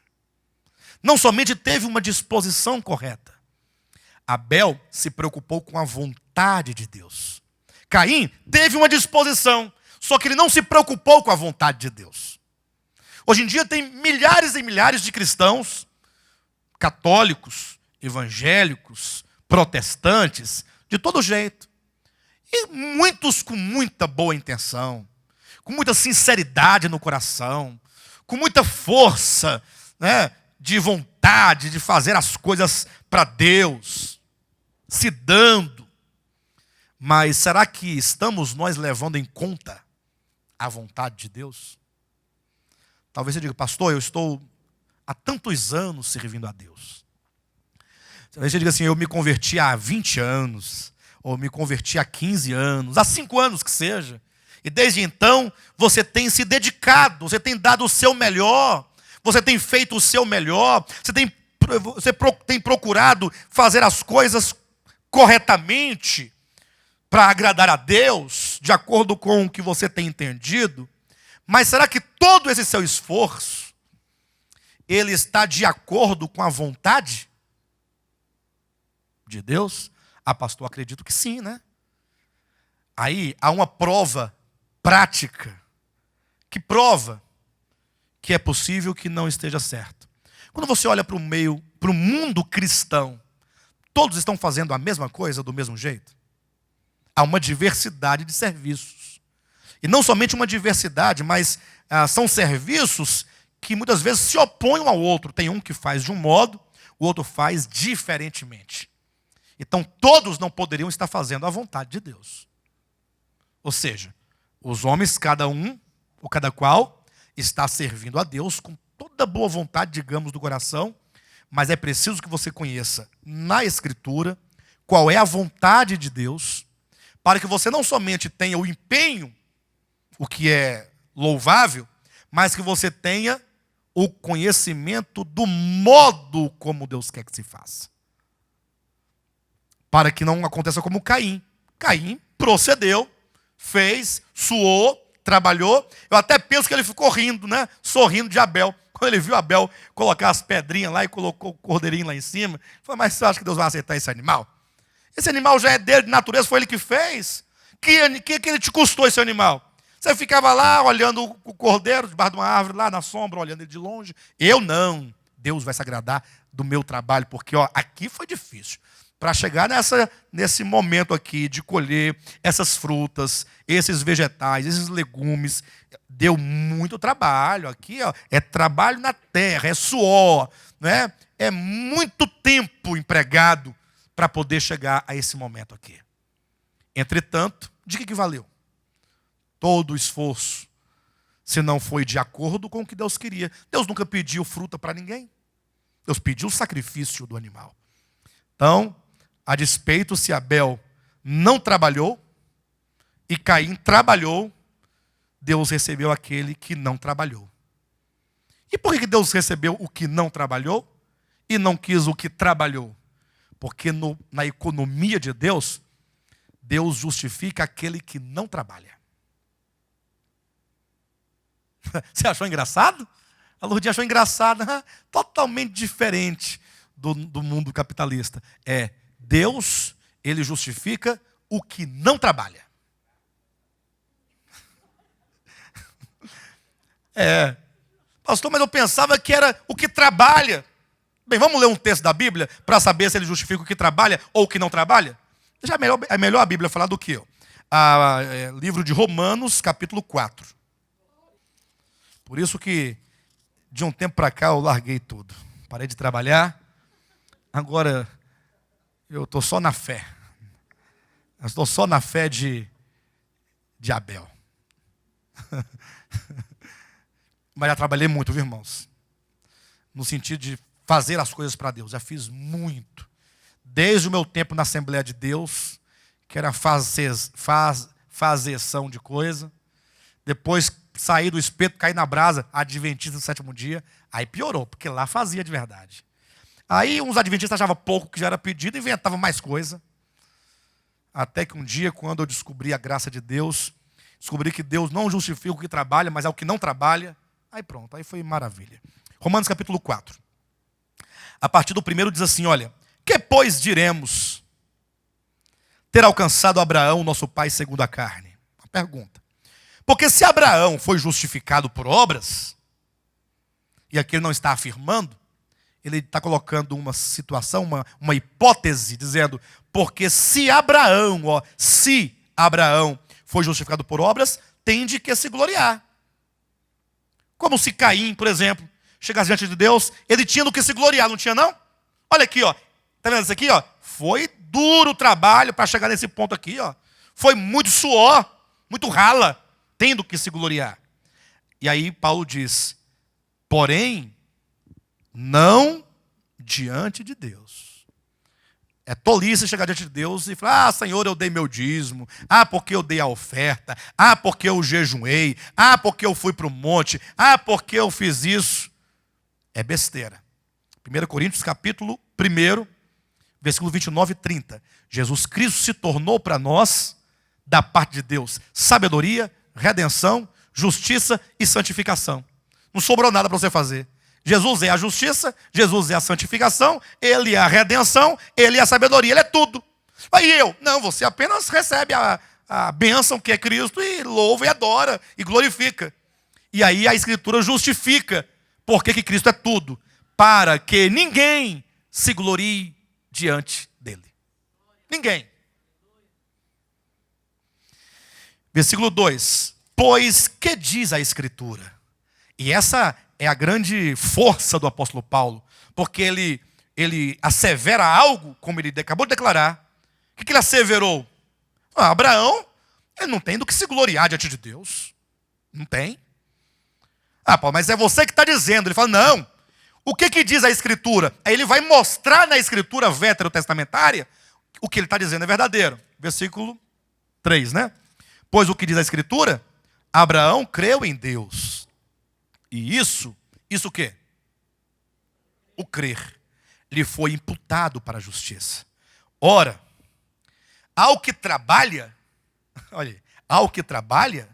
S1: Não somente teve uma disposição correta. Abel se preocupou com a vontade de Deus. Caim teve uma disposição, só que ele não se preocupou com a vontade de Deus. Hoje em dia tem milhares e milhares de cristãos, católicos, evangélicos, protestantes, de todo jeito. E muitos com muita boa intenção, com muita sinceridade no coração, com muita força, de vontade de fazer as coisas para Deus, se dando. Mas será que estamos nós levando em conta a vontade de Deus? Talvez você diga, pastor, eu estou há tantos anos servindo a Deus. Talvez você diga assim, eu me converti há 20 anos, ou me converti há 15 anos, há 5 anos que seja. E desde então, você tem se dedicado, você tem dado o seu melhor, você tem feito o seu melhor, você tem procurado fazer as coisas corretamente para agradar a Deus, de acordo com o que você tem entendido. Mas será que todo esse seu esforço, ele está de acordo com a vontade de Deus? Ah, pastor, acredito que sim, né? Aí há uma prova prática que prova que é possível que não esteja certo. Quando você olha para o meio, para o mundo cristão, todos estão fazendo a mesma coisa do mesmo jeito? Há uma diversidade de serviços. E não somente uma diversidade, mas são serviços que muitas vezes se opõem um ao outro. Tem um que faz de um modo, o outro faz diferentemente. Então todos não poderiam estar fazendo a vontade de Deus. Ou seja, os homens, cada um, ou cada qual, está servindo a Deus com toda a boa vontade, digamos, do coração, mas é preciso que você conheça na Escritura qual é a vontade de Deus, para que você não somente tenha o empenho, o que é louvável, mas que você tenha o conhecimento do modo como Deus quer que se faça. Para que não aconteça como Caim. Caim procedeu, fez, suou, trabalhou. Eu até penso que ele ficou rindo, sorrindo de Abel. Quando ele viu Abel colocar as pedrinhas lá e colocou o cordeirinho lá em cima, ele falou, mas você acha que Deus vai aceitar esse animal? Esse animal já é dele, de natureza, foi ele que fez. Que ele te custou esse animal? Você ficava lá olhando o cordeiro debaixo de uma árvore, lá na sombra, olhando ele de longe. Eu não. Deus vai se agradar do meu trabalho, porque aqui foi difícil. Para chegar nesse momento aqui de colher essas frutas, esses vegetais, esses legumes, deu muito trabalho. Aqui é trabalho na terra, é suor, é muito tempo empregado para poder chegar a esse momento aqui. Entretanto, de que valeu? Todo o esforço, se não foi de acordo com o que Deus queria. Deus nunca pediu fruta para ninguém. Deus pediu o sacrifício do animal. Então, a despeito se Abel não trabalhou e Caim trabalhou, Deus recebeu aquele que não trabalhou. E por que Deus recebeu o que não trabalhou e não quis o que trabalhou? Porque na economia de Deus, Deus justifica aquele que não trabalha. Você achou engraçado? A Lourdinha achou engraçado. Totalmente diferente do mundo capitalista. Deus, ele justifica o que não trabalha. Pastor, mas eu pensava que era o que trabalha. Bem, vamos ler um texto da Bíblia para saber se ele justifica o que trabalha ou o que não trabalha? Já é melhor a Bíblia falar do que? Livro de Romanos, capítulo 4. Por isso que, de um tempo para cá, eu larguei tudo. Parei de trabalhar. Agora, eu estou só na fé. Eu estou só na fé de Abel. Mas já trabalhei muito, viu, irmãos? No sentido de fazer as coisas para Deus. Já fiz muito. Desde o meu tempo na Assembleia de Deus, que era fazeção de coisa. Depois saí do espeto, caí na brasa, adventista do sétimo dia. Aí piorou, porque lá fazia de verdade. Aí uns adventistas achavam pouco que já era pedido e inventavam mais coisa. Até que um dia, quando eu descobri a graça de Deus, descobri que Deus não justifica o que trabalha, mas é o que não trabalha. Aí pronto, aí foi maravilha. Romanos capítulo 4. A partir do primeiro diz assim, olha: que pois diremos ter alcançado Abraão, nosso pai segundo a carne? Uma pergunta. Porque se Abraão foi justificado por obras, e aqui ele não está afirmando, ele está colocando uma situação, uma hipótese, dizendo, porque se Abraão foi justificado por obras, tem de que se gloriar. Como se Caim, por exemplo, chegasse diante de Deus, ele tinha do que se gloriar, não tinha não? Olha aqui, ó. Tá vendo isso aqui, ó? Foi duro o trabalho para chegar nesse ponto aqui, ó. Foi muito suor, muito rala, tem do que se gloriar. E aí Paulo diz, porém, não diante de Deus. É tolice chegar diante de Deus e falar, Senhor, eu dei meu dízimo, porque eu dei a oferta, porque eu jejuei, porque eu fui para o monte, porque eu fiz isso. É besteira. 1 Coríntios capítulo 1, versículo 29 e 30. Jesus Cristo se tornou para nós, da parte de Deus, sabedoria, redenção, justiça e santificação. Não sobrou nada para você fazer. Jesus é a justiça, Jesus é a santificação, Ele é a redenção, Ele é a sabedoria, Ele é tudo. Aí não, você apenas recebe a bênção que é Cristo e louva e adora e glorifica. E aí a Escritura justifica por que Cristo é tudo, para que ninguém se glorie diante dEle. Ninguém. Versículo 2. Pois que diz a Escritura? E essa é a grande força do apóstolo Paulo, porque ele assevera algo, como ele acabou de declarar. O que ele asseverou? Abraão, ele não tem do que se gloriar diante de Deus. Não tem. Paulo, mas é você que está dizendo. Ele fala, não. O que diz a Escritura? Aí ele vai mostrar na Escritura veterotestamentária o que ele está dizendo é verdadeiro. Versículo 3, né? Pois o que diz a Escritura? Abraão creu em Deus. E isso o quê? O crer lhe foi imputado para a justiça. Ora, ao que trabalha, olha, ao que trabalha,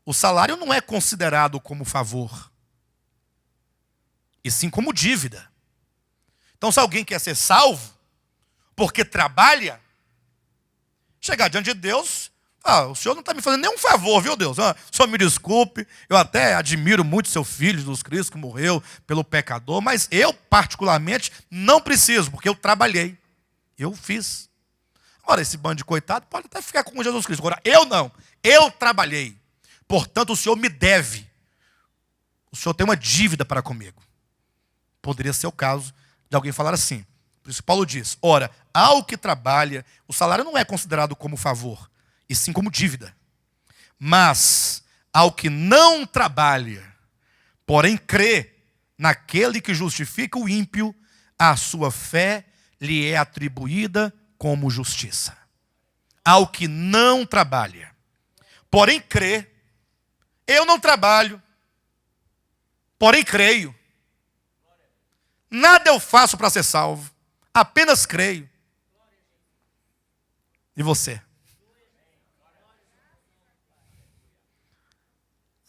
S1: o salário não é considerado como favor, e sim como dívida. Então, se alguém quer ser salvo, porque trabalha, chegar diante de Deus, o senhor não está me fazendo nenhum favor, viu, Deus? O senhor me desculpe, eu até admiro muito seu filho, Jesus Cristo, que morreu pelo pecador, mas eu, particularmente, não preciso, porque eu trabalhei. Eu fiz. Ora, esse bando de coitado pode até ficar com Jesus Cristo. Agora, eu não. Eu trabalhei. Portanto, o senhor me deve. O senhor tem uma dívida para comigo. Poderia ser o caso de alguém falar assim. Por isso, Paulo diz, ora, ao que trabalha, o salário não é considerado como favor, e sim como dívida. Mas ao que não trabalha, porém crê naquele que justifica o ímpio, a sua fé lhe é atribuída como justiça. ao que não trabalha, porém crê. Eu não trabalho, porém creio. Nada eu faço para ser salvo, apenas creio. E você?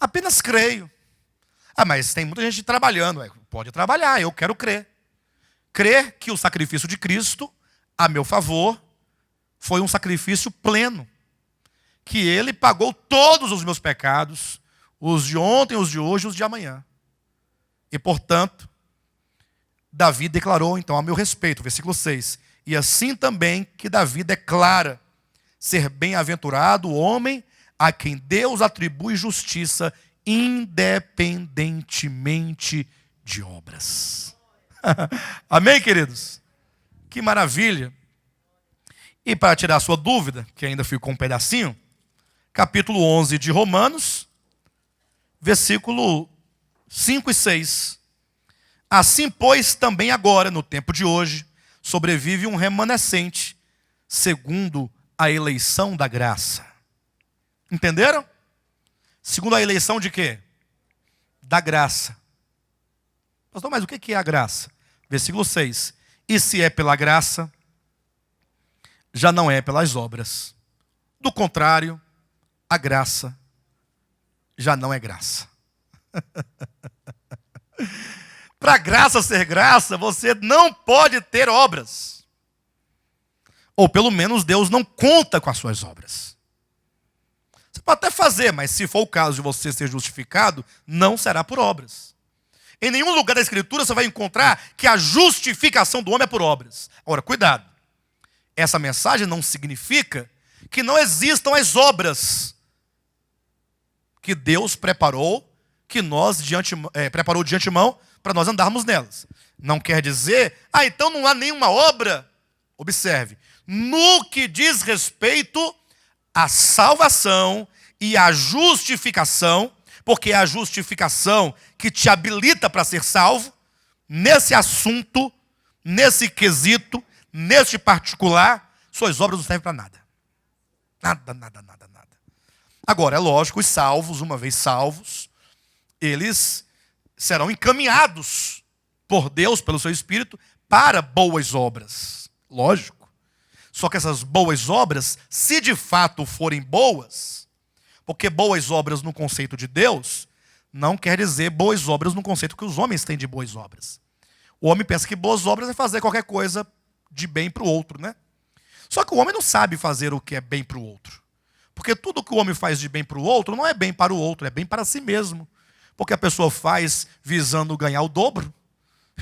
S1: Apenas creio. Ah, mas tem muita gente trabalhando. Pode trabalhar, eu quero crer. Crer que o sacrifício de Cristo, a meu favor, foi um sacrifício pleno. Que Ele pagou todos os meus pecados, os de ontem, os de hoje, os de amanhã. E, portanto, Davi declarou, então, a meu respeito, versículo 6. E assim também que Davi declara ser bem-aventurado o homem a quem Deus atribui justiça, independentemente de obras. Amém, queridos? Que maravilha. E para tirar a sua dúvida, que ainda ficou um pedacinho, capítulo 11 de Romanos, versículo 5 e 6. Assim, pois, também agora, no tempo de hoje, sobrevive um remanescente, segundo a eleição da graça. Entenderam? Segundo a eleição de quê? Da graça. Pastor, mas o que é a graça? Versículo 6. E se é pela graça, já não é pelas obras. Do contrário, a graça já não é graça. Para a graça ser graça, você não pode ter obras. Ou pelo menos Deus não conta com as suas obras. Você pode até fazer, mas se for o caso de você ser justificado, não será por obras. Em nenhum lugar da Escritura você vai encontrar que a justificação do homem é por obras. Agora, cuidado. Essa mensagem não significa que não existam as obras que Deus preparou, que nós preparou de antemão para nós andarmos nelas. Não quer dizer, então não há nenhuma obra. Observe, no que diz respeito à salvação e à justificação, porque é a justificação que te habilita para ser salvo, nesse assunto, nesse quesito, neste particular, suas obras não servem para nada. Nada, nada, nada, nada. Agora, é lógico, os salvos, uma vez salvos, eles serão encaminhados por Deus, pelo seu Espírito, para boas obras. Lógico. Só que essas boas obras, se de fato forem boas, porque boas obras no conceito de Deus, não quer dizer boas obras no conceito que os homens têm de boas obras. O homem pensa que boas obras é fazer qualquer coisa de bem para o outro, né? Só que o homem não sabe fazer o que é bem para o outro. Porque tudo que o homem faz de bem para o outro não é bem para o outro, é bem para si mesmo. Porque a pessoa faz visando ganhar o dobro.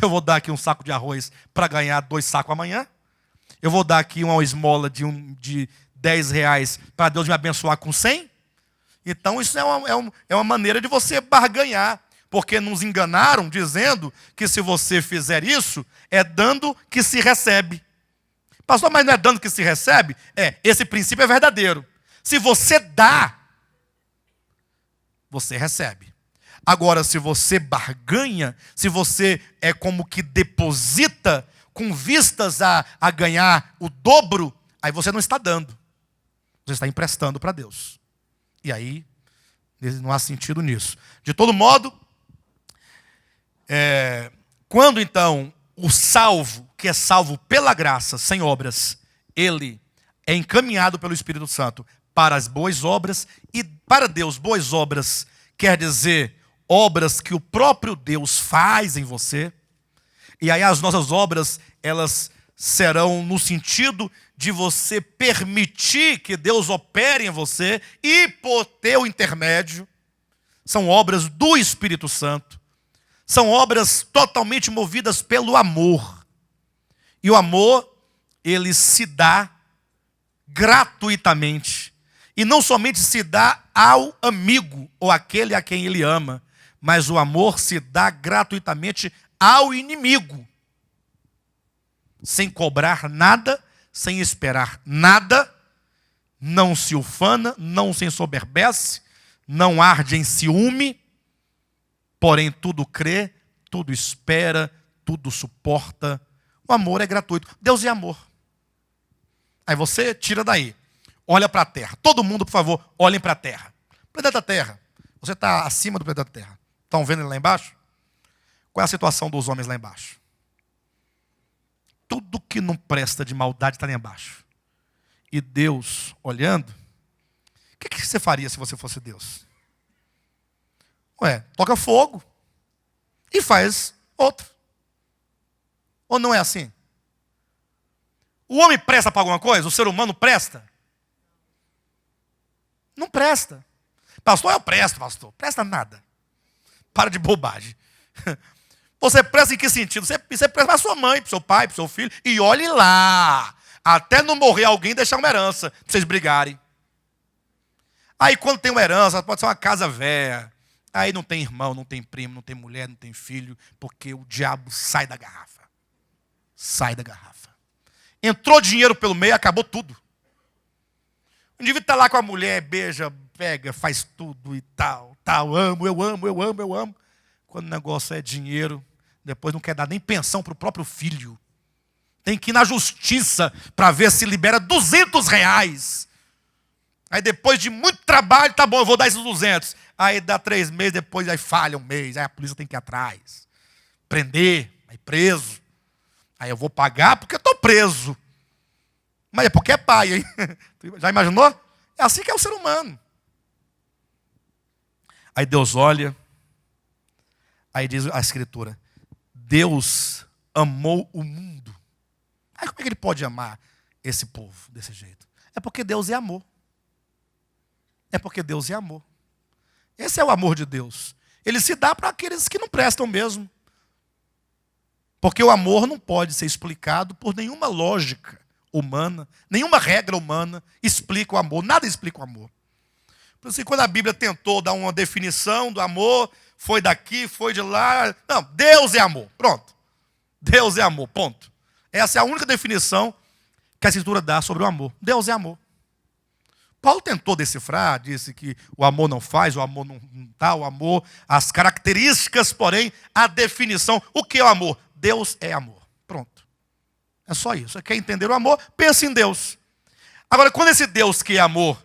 S1: Eu vou dar aqui um saco de arroz para ganhar 2 sacos amanhã. Eu vou dar aqui uma esmola de 10 reais para Deus me abençoar com 100. Então isso é uma maneira de você barganhar. Porque nos enganaram dizendo que se você fizer isso, é dando que se recebe. Pastor, mas não é dando que se recebe? Esse princípio é verdadeiro. Se você dá, você recebe. Agora, se você barganha, se você é como que deposita com vistas a ganhar o dobro, aí você não está dando. Você está emprestando para Deus. E aí, não há sentido nisso. De todo modo, quando então o salvo, que é salvo pela graça, sem obras, ele é encaminhado pelo Espírito Santo para as boas obras, e para Deus, boas obras quer dizer obras que o próprio Deus faz em você. E aí as nossas obras, elas serão no sentido de você permitir que Deus opere em você e por teu intermédio. São obras do Espírito Santo. São obras totalmente movidas pelo amor. E o amor, ele se dá gratuitamente. E não somente se dá ao amigo ou àquele a quem ele ama, mas o amor se dá gratuitamente ao inimigo. Sem cobrar nada, sem esperar nada, não se ufana, não se ensoberbece, não arde em ciúme, porém tudo crê, tudo espera, tudo suporta. O amor é gratuito. Deus é amor. Aí você tira daí. olha para a terra. Todo mundo, por favor, olhem para a terra. Planeta Terra. Você está acima do planeta Terra. Estão vendo ele lá embaixo? Qual é a situação dos homens lá embaixo? Tudo que não presta de maldade está lá embaixo. E Deus, olhando, o que você faria se você fosse Deus? Ué, toca fogo e faz outro. Ou não é assim? O homem presta para alguma coisa? O ser humano presta? Não presta. Pastor, eu presto, pastor. Presta nada. Para de bobagem. Você presta em que sentido? Você presta para a sua mãe, para o seu pai, para o seu filho. E olhe lá. Até não morrer alguém deixar uma herança para vocês brigarem. Aí quando tem uma herança, pode ser uma casa velha. Aí não tem irmão, não tem primo, não tem mulher, não tem filho. Porque o diabo sai da garrafa. Sai da garrafa. Entrou dinheiro pelo meio, acabou tudo. O indivíduo está lá com a mulher, beija, pega, faz tudo e tal. Eu amo. Quando o negócio é dinheiro, depois não quer dar nem pensão para o próprio filho. Tem que ir na justiça para ver se libera R$200. Aí depois de muito trabalho, tá bom, eu vou dar esses 200. Aí dá 3 meses, depois aí falha um mês. Aí a polícia tem que ir atrás. Prender, aí preso. Aí eu vou pagar porque eu estou preso. Mas é porque é pai, hein? Já imaginou? É assim que é o ser humano. Aí Deus olha. Aí diz a Escritura: Deus amou o mundo. Aí como é que ele pode amar esse povo desse jeito? É porque Deus é amor. É porque Deus é amor. Esse é o amor de Deus. Ele se dá para aqueles que não prestam mesmo. Porque o amor não pode ser explicado por nenhuma lógica humana, nenhuma regra humana explica o amor. Nada explica o amor. Por isso que quando a Bíblia tentou dar uma definição do amor, foi daqui, foi de lá. Não, Deus é amor. Pronto. Deus é amor, ponto. Essa é a única definição que a Escritura dá sobre o amor. Deus é amor. Paulo tentou decifrar, disse que o amor não faz, o amor não dá, o amor, as características, porém, a definição. O que é o amor? Deus é amor. Pronto. É só isso. Você quer entender o amor? Pense em Deus. Agora, quando esse Deus que é amor,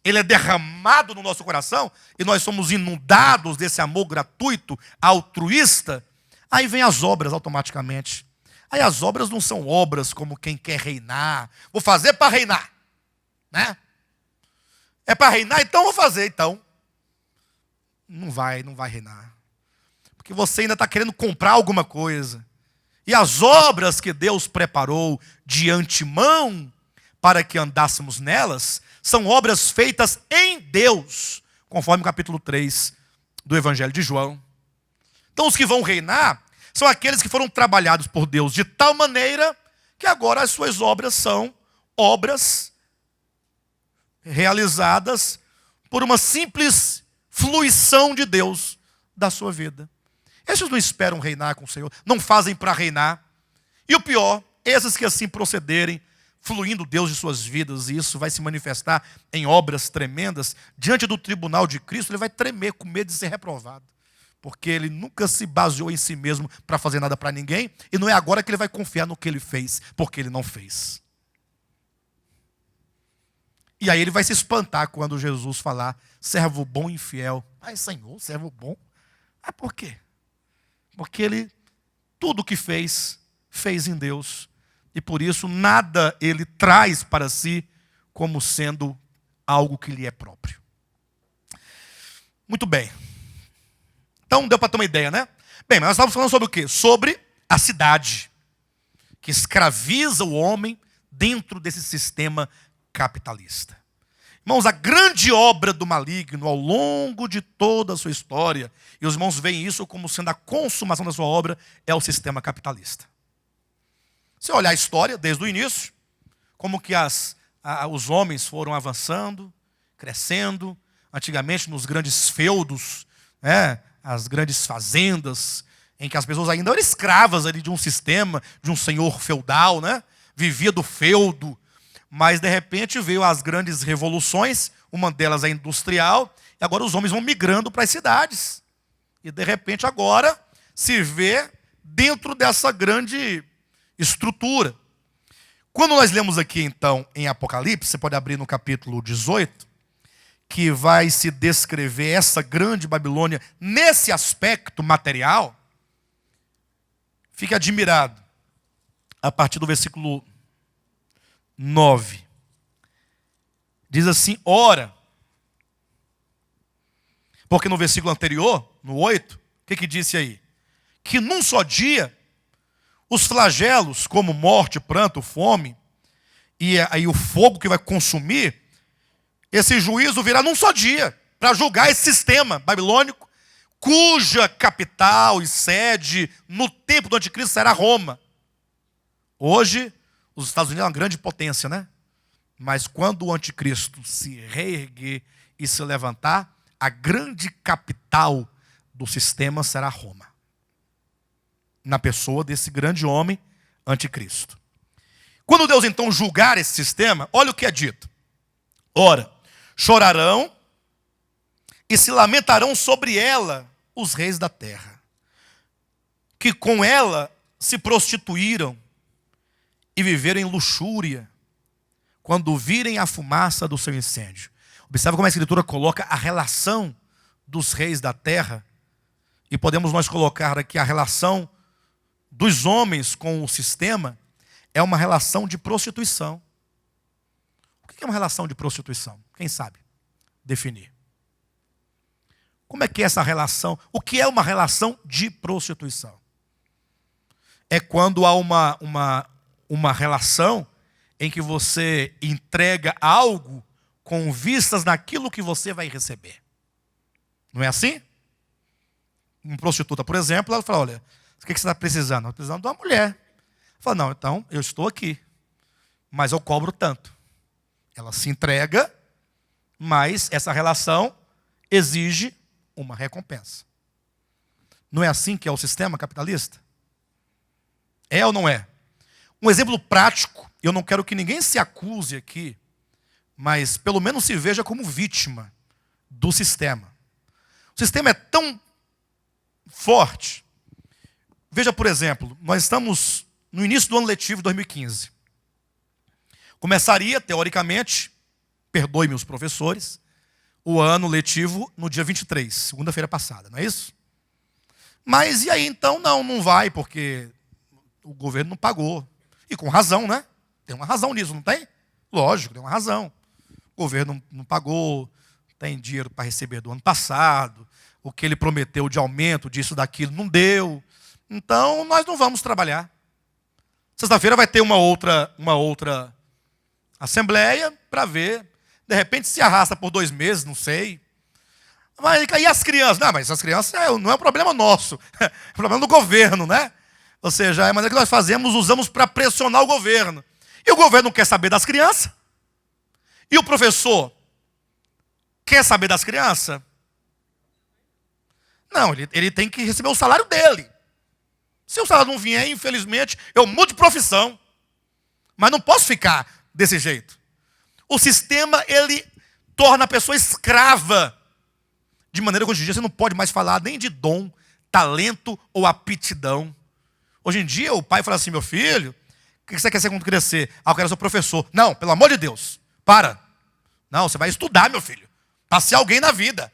S1: ele é derramado no nosso coração, e nós somos inundados desse amor gratuito, altruísta, aí vem as obras automaticamente. Aí as obras não são obras como quem quer reinar. Vou fazer para reinar. Né? É para reinar, então vou fazer, então. Não vai reinar. Porque você ainda está querendo comprar alguma coisa. E as obras que Deus preparou de antemão para que andássemos nelas, são obras feitas em Deus, conforme o capítulo 3 do Evangelho de João. Então os que vão reinar são aqueles que foram trabalhados por Deus de tal maneira que agora as suas obras são obras realizadas por uma simples fluição de Deus da sua vida. Esses não esperam reinar com o Senhor, não fazem para reinar. E o pior, esses que assim procederem, fluindo Deus de suas vidas, e isso vai se manifestar em obras tremendas, diante do tribunal de Cristo, ele vai tremer com medo de ser reprovado. Porque ele nunca se baseou em si mesmo para fazer nada para ninguém, e não é agora que ele vai confiar no que ele fez, porque ele não fez. E aí ele vai se espantar quando Jesus falar, servo bom e fiel. Ai, Senhor, servo bom? Ah, por quê? Porque ele, tudo o que fez, fez em Deus. E por isso, nada ele traz para si como sendo algo que lhe é próprio. Muito bem. Então, deu para ter uma ideia, né? Bem, mas nós estamos falando sobre o quê? Sobre a cidade, que escraviza o homem dentro desse sistema capitalista. Irmãos, a grande obra do maligno ao longo de toda a sua história, e os irmãos veem isso como sendo a consumação da sua obra, é o sistema capitalista. Se olhar a história desde o início, como que os homens foram avançando, crescendo, antigamente nos grandes feudos, né, as grandes fazendas, em que as pessoas ainda eram escravas ali de um sistema, de um senhor feudal, né, vivia do feudo. Mas, de repente, veio as grandes revoluções, uma delas é industrial, e agora os homens vão migrando para as cidades. E, de repente, agora se vê dentro dessa grande estrutura. Quando nós lemos aqui, então, em Apocalipse, você pode abrir no capítulo 18, que vai se descrever essa grande Babilônia nesse aspecto material, fique admirado. A partir do versículo 9. Diz assim, ora. Porque no versículo anterior, no 8, o que disse aí? Que num só dia, os flagelos, como morte, pranto, fome, e aí o fogo que vai consumir, esse juízo virá num só dia, para julgar esse sistema babilônico, cuja capital e sede no tempo do anticristo será Roma. Hoje, os Estados Unidos é uma grande potência, né? Mas quando o anticristo se reerguer e se levantar, a grande capital do sistema será Roma. Na pessoa desse grande homem anticristo. Quando Deus então julgar esse sistema, olha o que é dito. Ora, chorarão e se lamentarão sobre ela os reis da terra, que com ela se prostituíram e viveram em luxúria, quando virem a fumaça do seu incêndio. Observe como a Escritura coloca a relação dos reis da terra, e podemos nós colocar aqui a relação dos homens com o sistema, é uma relação de prostituição. O que é uma relação de prostituição? Quem sabe definir? Como é que é essa relação? O que é uma relação de prostituição? É quando há uma relação em que você entrega algo com vistas naquilo que você vai receber. Não é assim? Uma prostituta, por exemplo, ela fala, olha, o que você está precisando? Estou precisando de uma mulher. Ela fala, não, então eu estou aqui, mas eu cobro tanto. Ela se entrega, mas essa relação exige uma recompensa. Não é assim que é o sistema capitalista? É ou não é? Um exemplo prático, eu não quero que ninguém se acuse aqui, mas pelo menos se veja como vítima do sistema. O sistema é tão forte. Veja, por exemplo, nós estamos no início do ano letivo de 2015. Começaria, teoricamente, perdoe-me os professores, o ano letivo no dia 23, segunda-feira passada, não é isso? Mas e aí então? Não vai, porque o governo não pagou. E com razão, né? Tem uma razão nisso, não tem? Lógico, tem uma razão. O governo não pagou, tem dinheiro para receber do ano passado, o que ele prometeu de aumento disso, daquilo, não deu. Então, nós não vamos trabalhar. Sexta-feira vai ter uma outra assembleia para ver. De repente se arrasta por 2 meses, não sei. Mas, e as crianças? Não, mas as crianças não é um problema nosso. É um problema do governo, né? Ou seja, é a maneira que nós fazemos, usamos para pressionar o governo. E o governo não quer saber das crianças? E o professor quer saber das crianças? Não, ele tem que receber o salário dele. Se o salário não vier, infelizmente, eu mudo de profissão. Mas não posso ficar desse jeito. O sistema, ele torna a pessoa escrava. De maneira que hoje em dia você não pode mais falar nem de dom, talento ou aptidão. Hoje em dia o pai fala assim, meu filho, o que você quer ser quando crescer? Ah, eu quero ser professor. Não, pelo amor de Deus, para. Não, você vai estudar, meu filho, para ser alguém na vida.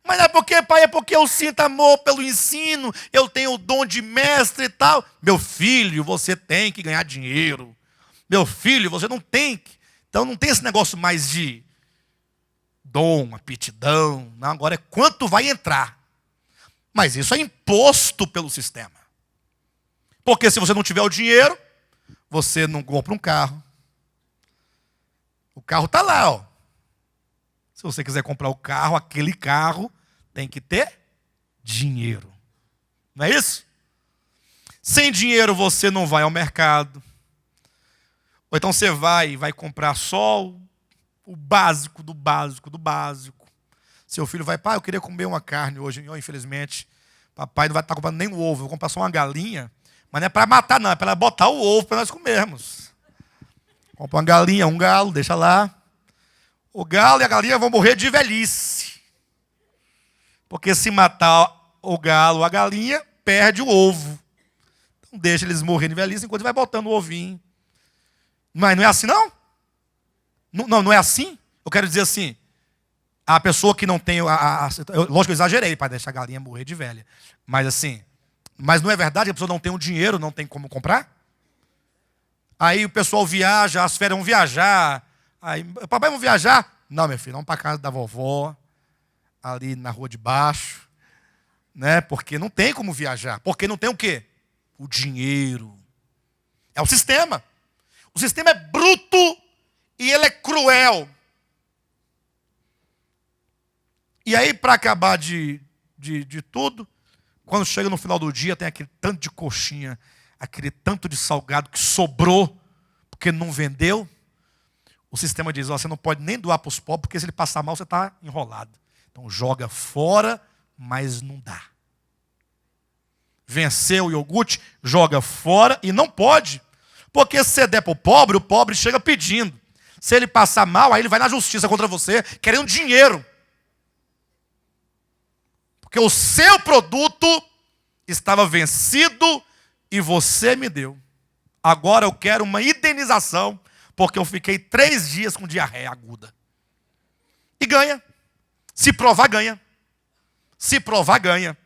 S1: Mas não é porque, pai, é porque eu sinto amor pelo ensino, eu tenho o dom de mestre e tal. Meu filho, você tem que ganhar dinheiro. Meu filho, você não tem que. Então não tem esse negócio mais de dom, aptidão. Não, agora é quanto vai entrar. Mas isso é imposto pelo sistema. Porque se você não tiver o dinheiro, você não compra um carro. O carro está lá, ó. Se você quiser comprar o carro, aquele carro tem que ter dinheiro. Não é isso? Sem dinheiro você não vai ao mercado. Ou então você vai comprar só o básico do básico do básico. Seu filho vai, pai, eu queria comer uma carne hoje. Oh, infelizmente, papai não vai estar comprando nem o ovo. Eu vou comprar só uma galinha. Mas não é para matar, não. É para botar o ovo para nós comermos. Compra uma galinha, um galo, deixa lá. O galo e a galinha vão morrer de velhice. Porque se matar o galo ou a galinha, perde o ovo. Então deixa eles morrerem de velhice enquanto vai botando o ovinho. Mas não é assim, não? Não é assim? Eu quero dizer assim, a pessoa que não tem... lógico que eu exagerei para deixar a galinha morrer de velha. Mas assim, mas não é verdade que a pessoa não tem o dinheiro, não tem como comprar? Aí o pessoal viaja, as férias vão viajar. Aí, papai, vamos viajar? Não, meu filho, vamos para casa da vovó, ali na rua de baixo. Né? Porque não tem como viajar. Porque não tem o quê? O dinheiro. É o sistema. O sistema é bruto e ele é cruel. E aí, para acabar de tudo, quando chega no final do dia, tem aquele tanto de coxinha, aquele tanto de salgado que sobrou, porque não vendeu. O sistema diz, você não pode nem doar para os pobres, porque se ele passar mal, você está enrolado. Então joga fora, mas não dá. Venceu o iogurte, joga fora e não pode. Porque se você der para o pobre chega pedindo. Se ele passar mal, aí ele vai na justiça contra você, querendo dinheiro. Porque o seu produto estava vencido e você me deu. Agora eu quero uma indenização, porque eu fiquei 3 dias com diarreia aguda. E ganha. Se provar, ganha. Se provar, ganha.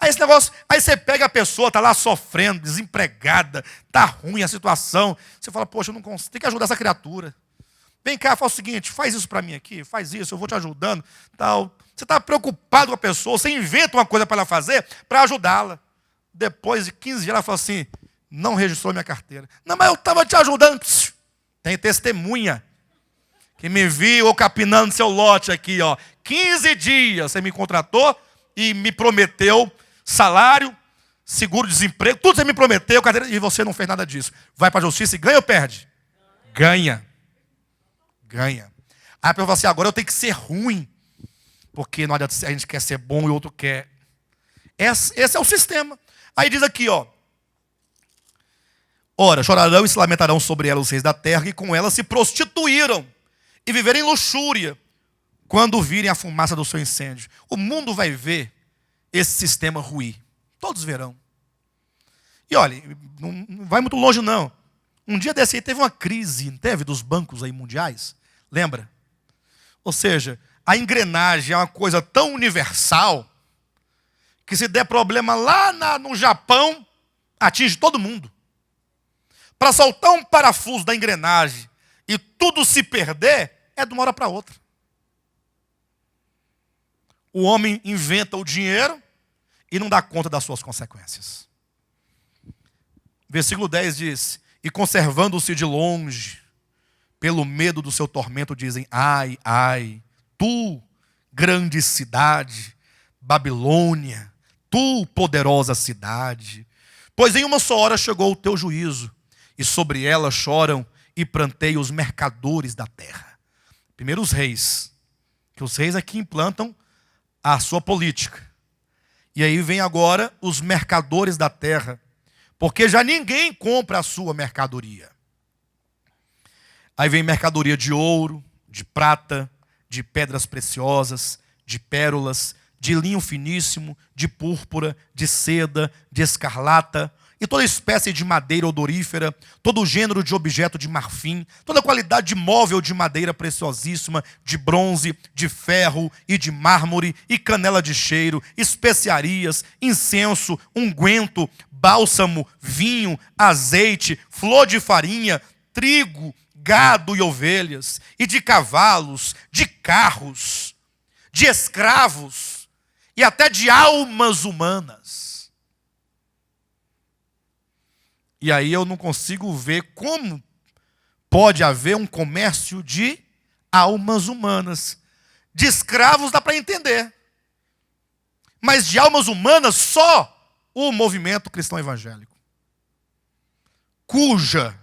S1: Aí esse negócio, aí você pega a pessoa, está lá sofrendo, desempregada, está ruim a situação. Você fala, poxa, eu não consigo, tem que ajudar essa criatura. Vem cá, faz o seguinte, faz isso para mim aqui, faz isso, eu vou te ajudando. Tal. Você está preocupado com a pessoa, você inventa uma coisa para ela fazer, para ajudá-la. Depois de 15 dias ela fala assim, não registrou minha carteira. Não, mas eu estava te ajudando. Psiu. Tem testemunha que me viu capinando seu lote aqui, ó. 15 dias você me contratou e me prometeu salário, seguro-desemprego, tudo você me prometeu, carteira, e você não fez nada disso. Vai para a justiça e ganha ou perde? Ganha. Ganha. Aí a pessoa fala assim, agora eu tenho que ser ruim, porque não adianta, a gente quer ser bom e o outro quer. Esse é o sistema. Aí diz aqui, ó. Ora, chorarão e se lamentarão sobre ela os reis da terra, e com ela se prostituíram e viverem em luxúria, quando virem a fumaça do seu incêndio. O mundo vai ver esse sistema ruir. Todos verão. E olha, não vai muito longe não. Um dia desse aí teve uma crise, não teve, dos bancos aí mundiais? Lembra? Ou seja, a engrenagem é uma coisa tão universal que se der problema lá no Japão, atinge todo mundo. Para soltar um parafuso da engrenagem e tudo se perder, é de uma hora para outra. O homem inventa o dinheiro e não dá conta das suas consequências. Versículo 10 diz, e conservando-se de longe, pelo medo do seu tormento, dizem, ai, ai, tu, grande cidade, Babilônia, tu, poderosa cidade, pois em uma só hora chegou o teu juízo, e sobre ela choram e pranteiam os mercadores da terra. Primeiro os reis, que os reis aqui implantam a sua política. E aí vem agora os mercadores da terra, porque já ninguém compra a sua mercadoria. Aí vem mercadoria de ouro, de prata, de pedras preciosas, de pérolas, de linho finíssimo, de púrpura, de seda, de escarlata, e toda espécie de madeira odorífera, todo gênero de objeto de marfim, toda qualidade de móvel de madeira preciosíssima, de bronze, de ferro e de mármore, e canela de cheiro, especiarias, incenso, unguento, bálsamo, vinho, azeite, flor de farinha, trigo, gado e ovelhas, e de cavalos, de carros, de escravos, e até de almas humanas. E aí eu não consigo ver como pode haver um comércio de almas humanas. De escravos dá para entender. Mas de almas humanas só o movimento cristão evangélico. Cuja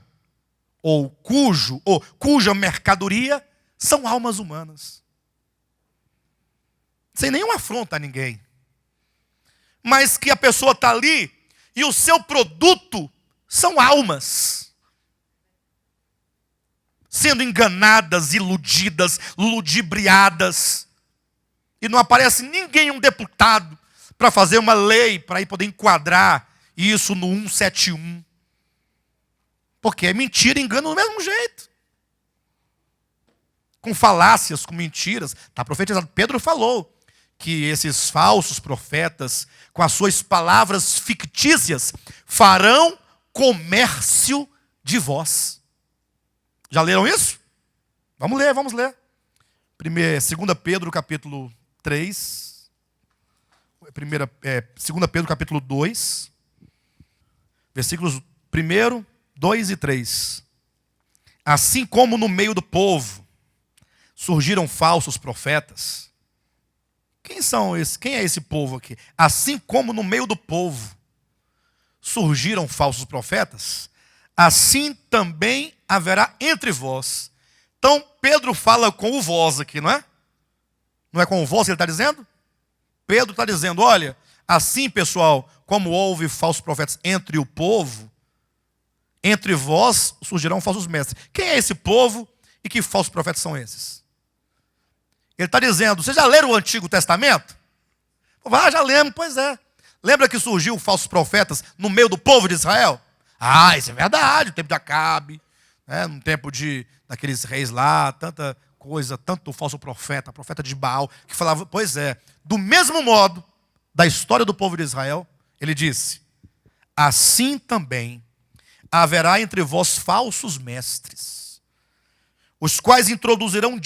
S1: mercadoria são almas humanas. Sem nenhuma afronta a ninguém. Mas que a pessoa está ali e o seu produto são almas sendo enganadas, iludidas, ludibriadas. E não aparece ninguém, um deputado, para fazer uma lei, para poder enquadrar isso no 171. Porque é mentira e engano do mesmo jeito. Com falácias, com mentiras. Está profetizado. Pedro falou que esses falsos profetas, com as suas palavras fictícias, farão comércio de vós. Já leram isso? Vamos ler, vamos ler. 2 Pedro, capítulo 3. 2 Pedro, capítulo 2. Versículos 1, 2 e 3. Assim como no meio do povo surgiram falsos profetas. Quem é esse povo aqui? Assim como no meio do povo surgiram falsos profetas, assim também haverá entre vós. Então, Pedro fala com o vós aqui, não é? Não é com o vós que ele está dizendo? Pedro está dizendo, olha, assim, pessoal, como houve falsos profetas entre o povo, entre vós surgirão falsos mestres. Quem é esse povo e que falsos profetas são esses? Ele está dizendo, vocês já leram o Antigo Testamento? Já lemos, pois é. Lembra que surgiu falsos profetas no meio do povo de Israel? Isso é verdade, no tempo de Acabe, no tempo daqueles reis lá, tanta coisa, tanto falso profeta de Baal, que falava, pois é, do mesmo modo, da história do povo de Israel, ele disse, assim também haverá entre vós falsos mestres, os quais introduzirão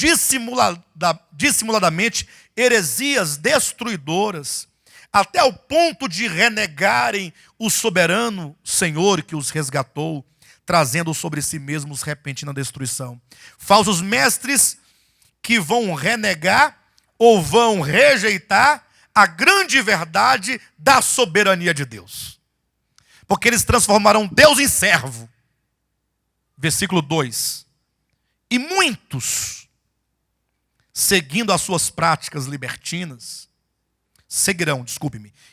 S1: dissimuladamente heresias destruidoras, até o ponto de renegarem o soberano Senhor que os resgatou, trazendo sobre si mesmos repentina destruição. Falsos mestres que vão renegar ou vão rejeitar a grande verdade da soberania de Deus. Porque eles transformarão Deus em servo. Versículo 2. E muitos, seguindo as suas práticas libertinas,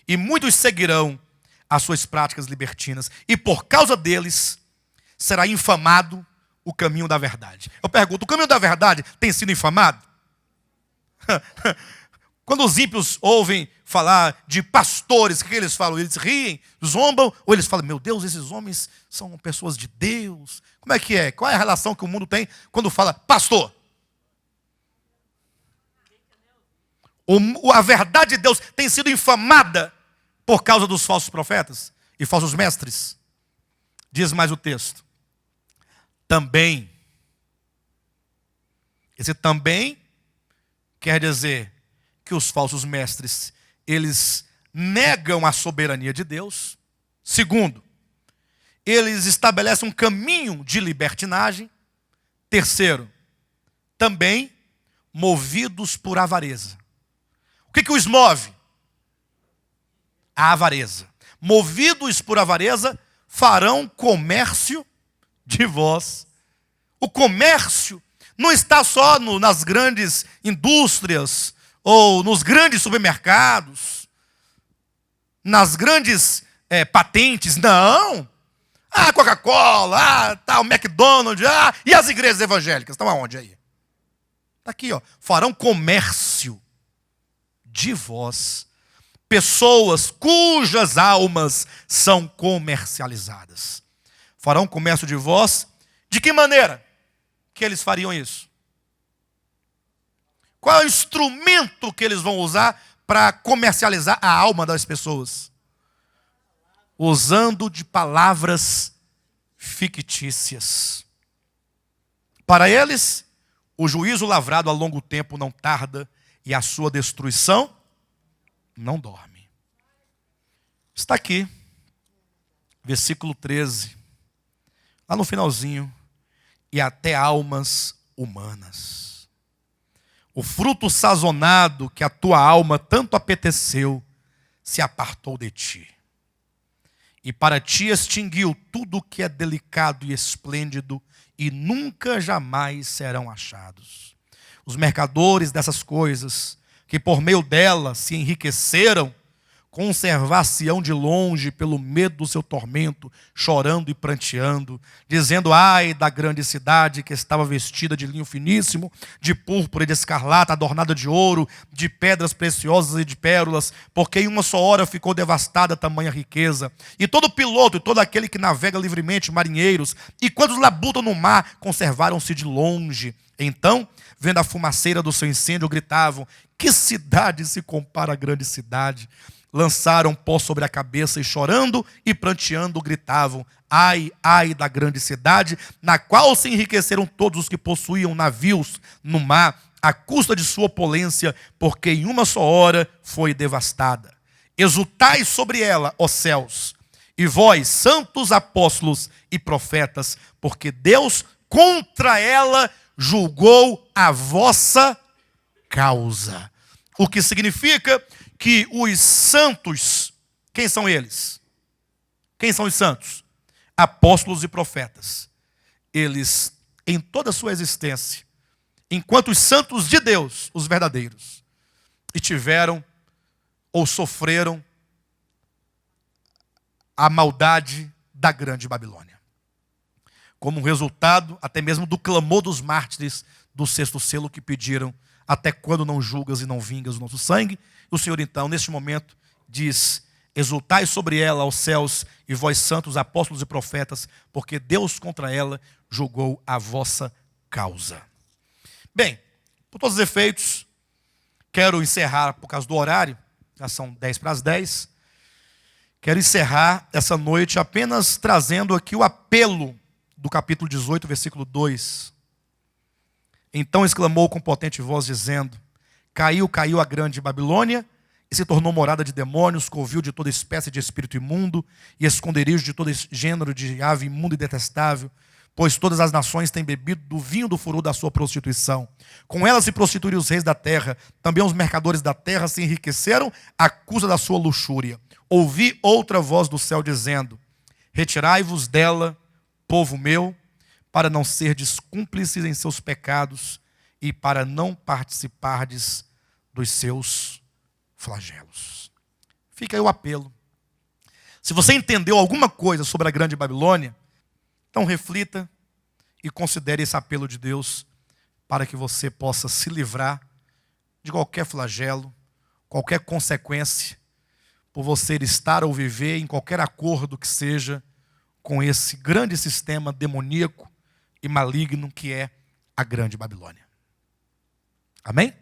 S1: e muitos seguirão as suas práticas libertinas, e por causa deles será infamado o caminho da verdade. Eu pergunto, o caminho da verdade tem sido infamado? Quando os ímpios ouvem falar de pastores, o que eles falam? Eles riem, zombam, ou eles falam, meu Deus, esses homens são pessoas de Deus. Como é que é? Qual é a relação que o mundo tem quando fala pastor? A verdade de Deus tem sido infamada por causa dos falsos profetas e falsos mestres. Diz mais o texto. Também. Esse também quer dizer que os falsos mestres, eles negam a soberania de Deus. Segundo, eles estabelecem um caminho de libertinagem. Terceiro, também movidos por avareza. O que os move? A avareza. Movidos por avareza, farão comércio de vós. O comércio não está só nas grandes indústrias, ou nos grandes supermercados, nas grandes patentes, não. Coca-Cola, o McDonald's, e as igrejas evangélicas, estão aonde aí? Está aqui, farão comércio de vós, pessoas cujas almas são comercializadas. Farão comércio de vós, de que maneira que eles fariam isso? Qual é o instrumento que eles vão usar para comercializar a alma das pessoas? Usando de palavras fictícias. Para eles, o juízo lavrado a longo tempo não tarda e a sua destruição não dorme. Está aqui, versículo 13, lá no finalzinho, e até almas humanas. O fruto sazonado que a tua alma tanto apeteceu, se apartou de ti. E para ti extinguiu tudo que é delicado e esplêndido, e nunca jamais serão achados. Os mercadores dessas coisas, que por meio delas se enriqueceram, conservar-se-ão de longe pelo medo do seu tormento, chorando e pranteando, dizendo: ai da grande cidade que estava vestida de linho finíssimo, de púrpura e de escarlata, adornada de ouro, de pedras preciosas e de pérolas, porque em uma só hora ficou devastada tamanha riqueza. E todo piloto e todo aquele que navega livremente, marinheiros, e quantos labutam no mar, conservaram-se de longe. Então, vendo a fumaceira do seu incêndio, gritavam: que cidade se compara à grande cidade? Lançaram pó sobre a cabeça e chorando e pranteando gritavam: ai, ai da grande cidade, na qual se enriqueceram todos os que possuíam navios no mar, à custa de sua opulência, porque em uma só hora foi devastada. Exultai sobre ela, ó céus, e vós, santos apóstolos e profetas, porque Deus contra ela julgou a vossa causa. O que significa que os santos, quem são eles? Quem são os santos? Apóstolos e profetas. Eles, em toda a sua existência, enquanto os santos de Deus, os verdadeiros, e tiveram ou sofreram a maldade da grande Babilônia. Como resultado, até mesmo do clamor dos mártires do sexto selo que pediram: até quando não julgas e não vingas o nosso sangue? O Senhor então, neste momento, diz: exultai sobre ela, aos céus, e vós santos, apóstolos e profetas, porque Deus contra ela julgou a vossa causa. Bem, por todos os efeitos, quero encerrar, por causa do horário, já são 10:10, quero encerrar essa noite apenas trazendo aqui o apelo do capítulo 18, versículo 2. Então exclamou com potente voz, dizendo: caiu, caiu a grande Babilônia, e se tornou morada de demônios, covil de toda espécie de espírito imundo, e esconderijo de todo gênero de ave imunda e detestável, pois todas as nações têm bebido do vinho do furor da sua prostituição. Com ela se prostituíram os reis da terra, também os mercadores da terra se enriqueceram à custa da sua luxúria. Ouvi outra voz do céu dizendo: retirai-vos dela, povo meu, para não serdes cúmplices em seus pecados e para não participardes dos seus flagelos. Fica aí o apelo. Se você entendeu alguma coisa sobre a grande Babilônia, então reflita e considere esse apelo de Deus para que você possa se livrar de qualquer flagelo, qualquer consequência, por você estar ou viver em qualquer acordo que seja com esse grande sistema demoníaco e maligno que é a grande Babilônia. Amém?